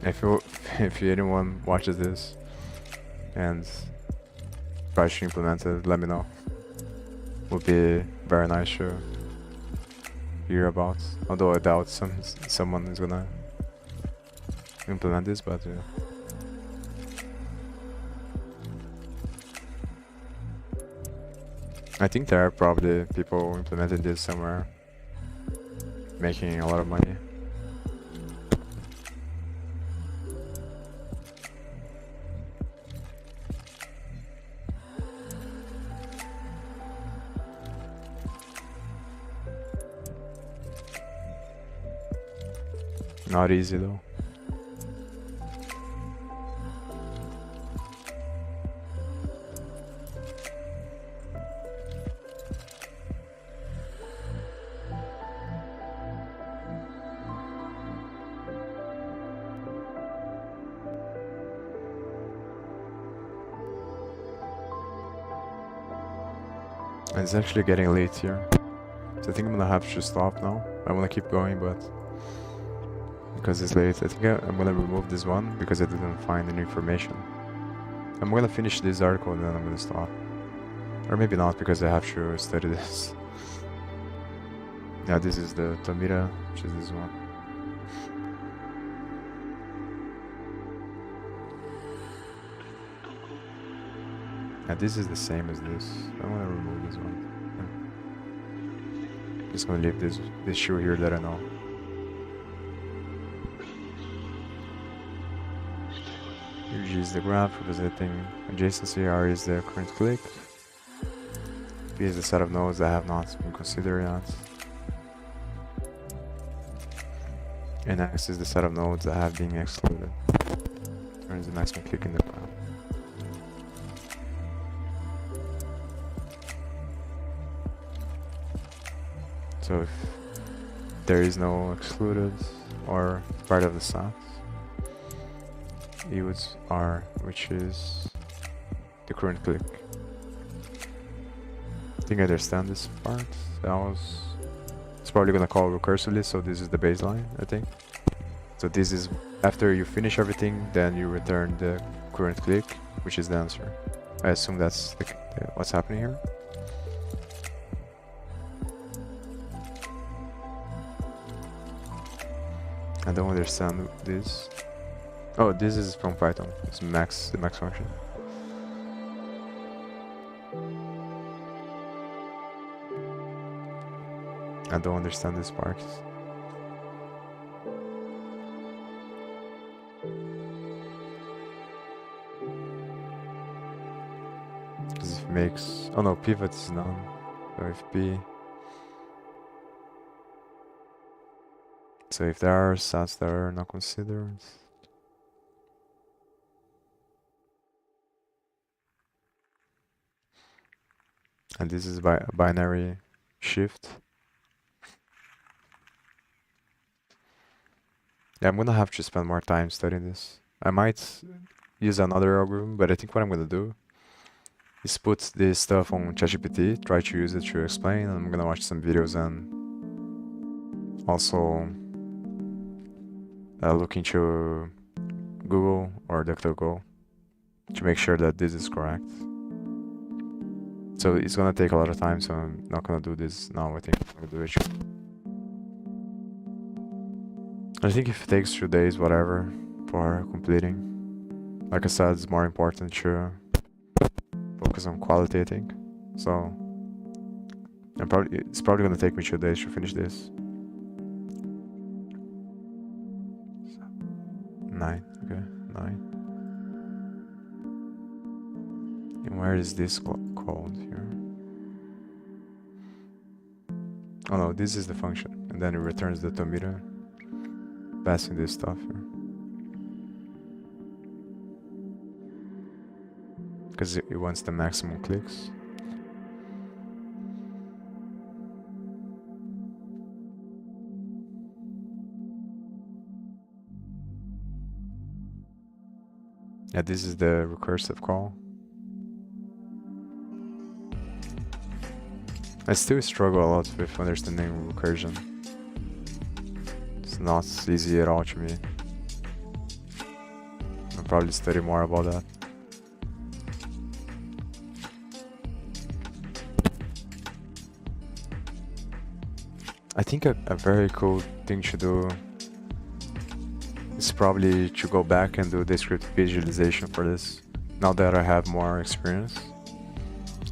If you, if anyone watches this and tries to implement it, let me know. Would be very nice to hear about. Although I doubt someone is gonna implement this, but yeah. I think there are probably people implementing this somewhere, making a lot of money. Not easy though. And it's actually getting late here. So I think I'm gonna have to stop now. I wanna keep going, but because it's late, I think I'm gonna remove this one because I didn't find any information. I'm gonna finish this article and then I'm gonna stop. Or maybe not, because I have to study this. Yeah, this is the Tomita, which is this one. Yeah, this is the same as this. I'm gonna remove this one. Yeah. Just gonna leave this shoe here that I know. UG is the graph representing adjacency, R is the current clique. P is the set of nodes that have not been considered yet. And X is the set of nodes that have been excluded. Turns the maximum clique in the graph. So if there is no excluded or part of the set, E would R, which is the current clique. I think I understand this part. It's probably gonna call recursively, so this is the baseline, I think. So this is after you finish everything, then you return the current clique, which is the answer. I assume that's what's happening here. I don't understand this. Oh, this is from Python. It's max, the max function. I don't understand this part. Because if it makes... Oh no, pivot is none. So if P... So if there are sets that are not considered... And this is a binary shift. Yeah, I'm gonna have to spend more time studying this. I might use another algorithm, but I think what I'm gonna do is put this stuff on ChatGPT, try to use it to explain, and I'm gonna watch some videos and also look into Google or DuckDuckGo to make sure that this is correct. So it's gonna take a lot of time, so I'm not gonna do this now. I think I'm gonna do it. I think if it takes 2 days, whatever, for completing. Like I said, it's more important to focus on quality, I think. So it's probably gonna take me 2 days to finish this. 9. Okay, 9. And where is this called here? Oh no, this is the function, and then it returns the meter, passing this stuff here. Because it wants the maximum clicks. Yeah, this is the recursive call. I still struggle a lot with understanding recursion. It's not easy at all to me. I'll probably study more about that. I think a very cool thing to do is probably to go back and do the script visualization for this, now that I have more experience.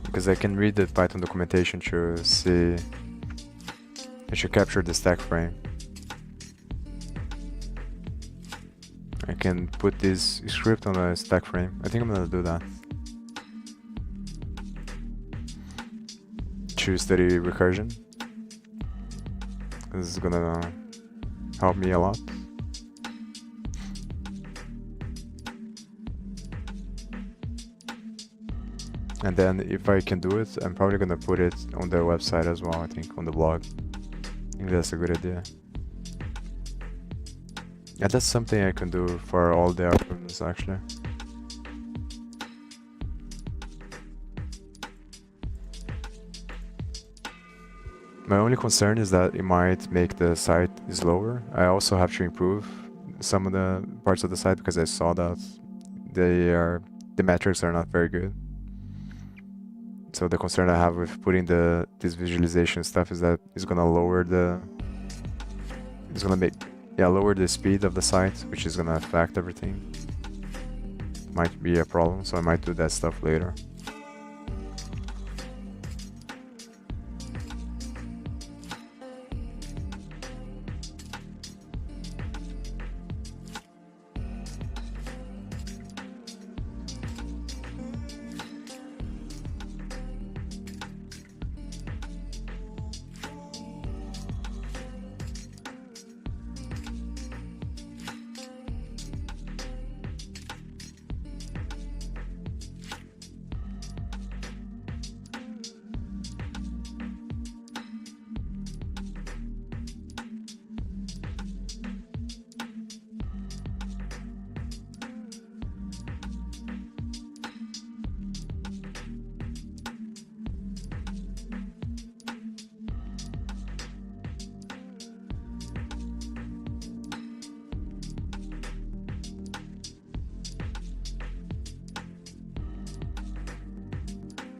Because I can read the Python documentation to see, I should capture the stack frame. I can put this script on a stack frame. I think I'm gonna do that. To study recursion. This is gonna help me a lot. And then if I can do it, I'm probably gonna put it on the website as well, I think, on the blog. I think that's a good idea. Yeah, that's something I can do for all the algorithms, actually. My only concern is that it might make the site slower. I also have to improve some of the parts of the site because I saw that the metrics are not very good. So the concern I have with putting this visualization stuff is that it's gonna lower lower the speed of the site, which is gonna affect everything. Might be a problem, so I might do that stuff later.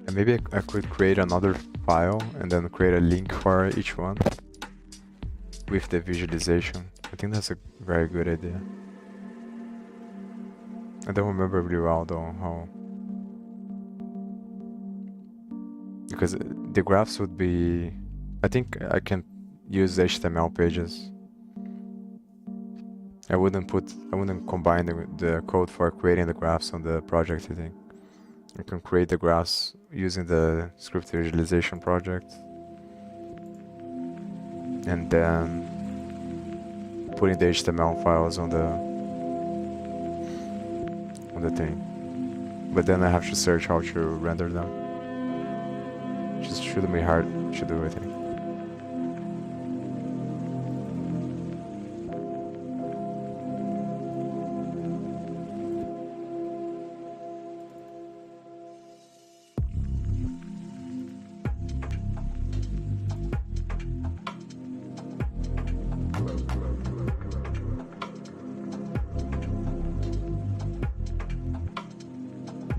And maybe I could create another file and then create a link for each one with the visualization. I think that's a very good idea. I don't remember really well though how, because the graphs would be, I think I can use HTML pages. I wouldn't combine the code for creating the graphs on the project, I think. I can create the graphs using the script visualization project and then putting the HTML files on the thing. But then I have to search how to render them. Which shouldn't be hard to do, I think.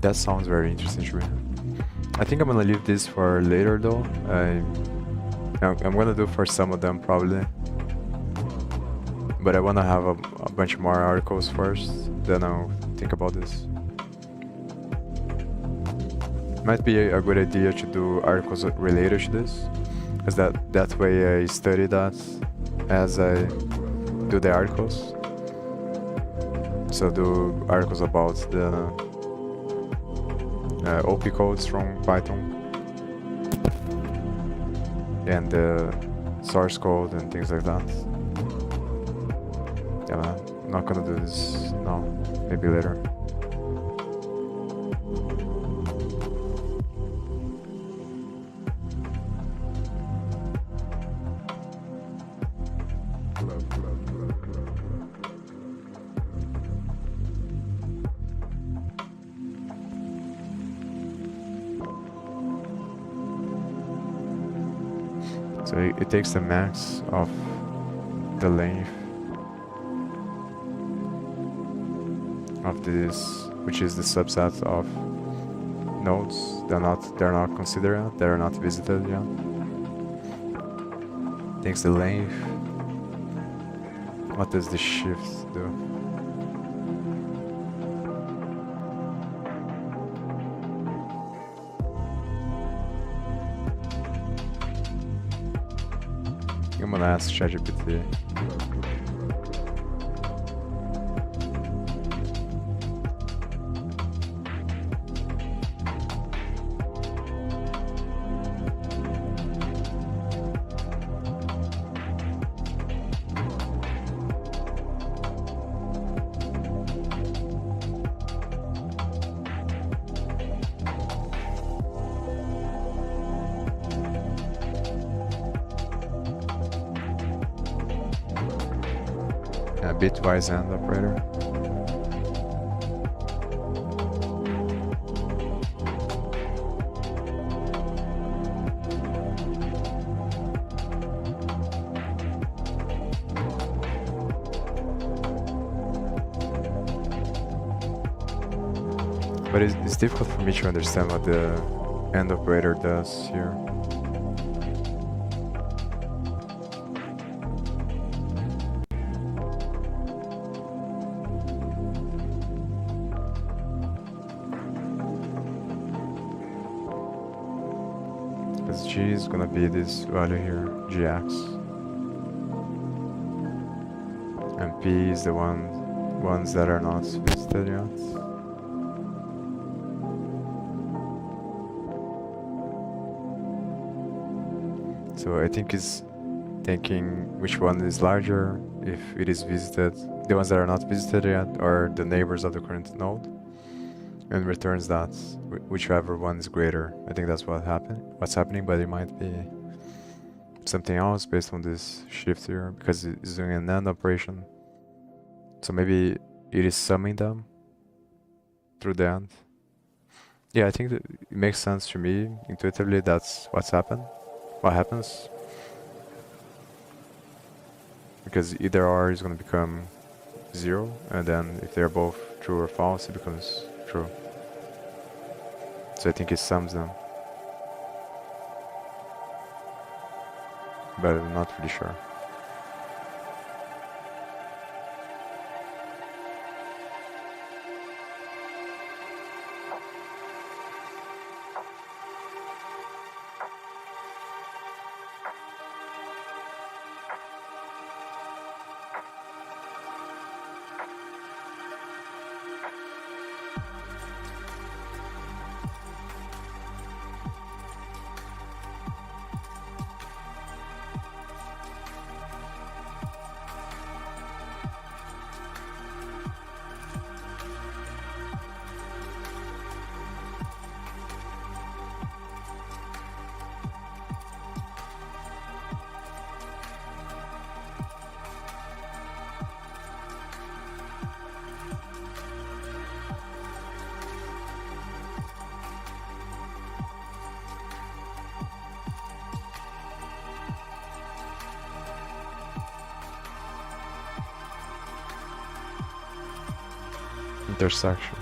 That sounds very interesting to me. I think I'm gonna leave this for later though. I'm gonna do for some of them probably. But I wanna have a bunch more articles first, then I'll think about this. Might be a good idea to do articles related to this, because that way I study that as I do the articles. So do articles about the OP codes from Python and the source code and things like that. Yeah, man. I'm not gonna do this now. Maybe later. So it takes the max of the length of this, which is the subset of nodes they're not considered yet, they're not visited yet. Takes the length. What does the shift do? I'm gonna ask ChatGPT. Bitwise AND operator. But it's difficult for me to understand what the AND operator does here. Because G is gonna be this value here, Gx. And P is the ones that are not visited yet. So I think it's thinking which one is larger if it is visited, the ones that are not visited yet, or the neighbors of the current node, and returns that whichever one is greater. I think that's what's happening, but it might be something else based on this shift here, because it's doing an AND operation. So maybe it is summing them through the AND. Yeah, I think that it makes sense to me intuitively. That's what happens. Because either R is going to become 0, and then if they're both true or false, it becomes true. So I think it sums them. But I'm not really sure. Intersection.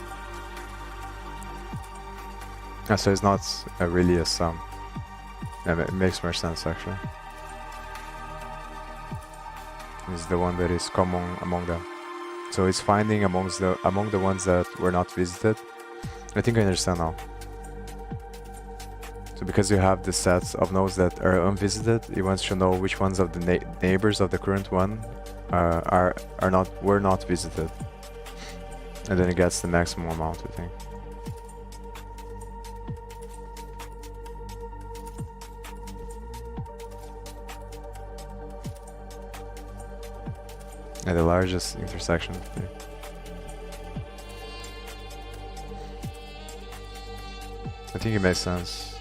So it's not really a sum. It makes more sense actually. It's the one that is common among them. So it's finding among the ones that were not visited. I think I understand now. So because you have the sets of nodes that are unvisited, it wants to know which ones of the neighbors of the current one were not visited. And then it gets the maximum amount, I think. Yeah, the largest intersection. I think it makes sense.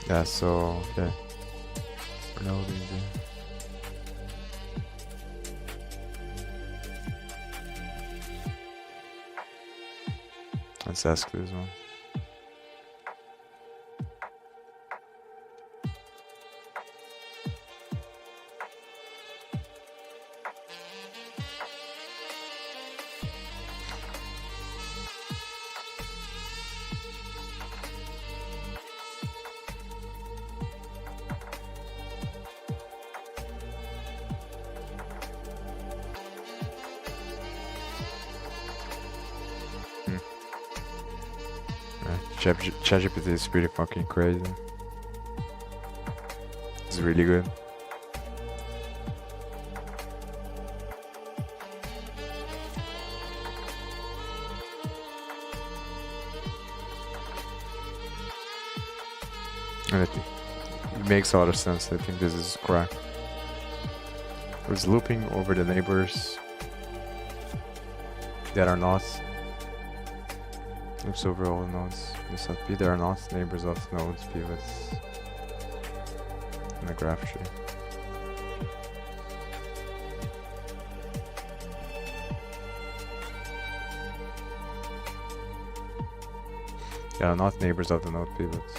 Yeah, so, okay. No, let's ask this one. ChatGPT is pretty fucking crazy. It's really good. And it makes a lot of sense. I think this is correct. It's looping over the neighbors that are not. Loops over all nodes. This not P. There are not neighbors of nodes pivots in the graph tree. There are not neighbors of the node pivots.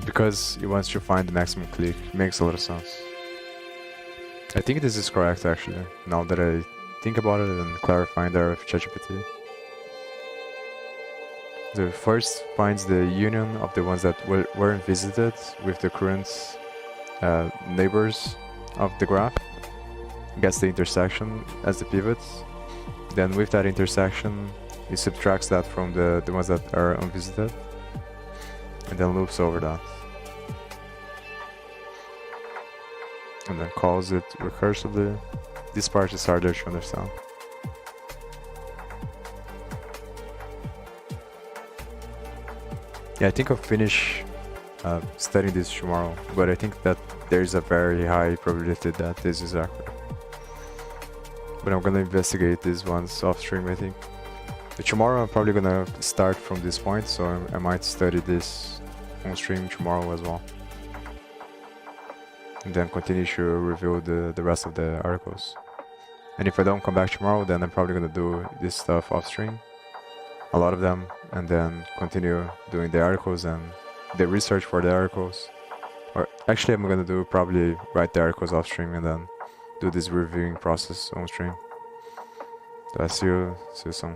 Because it wants to find the maximum clique. Makes a lot of sense. I think this is correct actually, now that I think about it and clarifying there with ChatGPT. The first finds the union of the ones that weren't visited with the current neighbors of the graph. Gets the intersection as the pivots. Then with that intersection, it subtracts that from the ones that are unvisited. And then loops over that. And then calls it recursively. This part is harder to understand. Yeah, I think I'll finish studying this tomorrow, but I think that there's a very high probability that this is accurate. But I'm gonna investigate these ones off stream, I think. But tomorrow I'm probably gonna start from this point, so I might study this on stream tomorrow as well. And then continue to review the rest of the articles. And if I don't come back tomorrow, then I'm probably gonna do this stuff off stream, a lot of them, and then continue doing the articles and the research for the articles. Or actually I'm gonna do probably write the articles off stream and then do this reviewing process on stream. So I see you soon.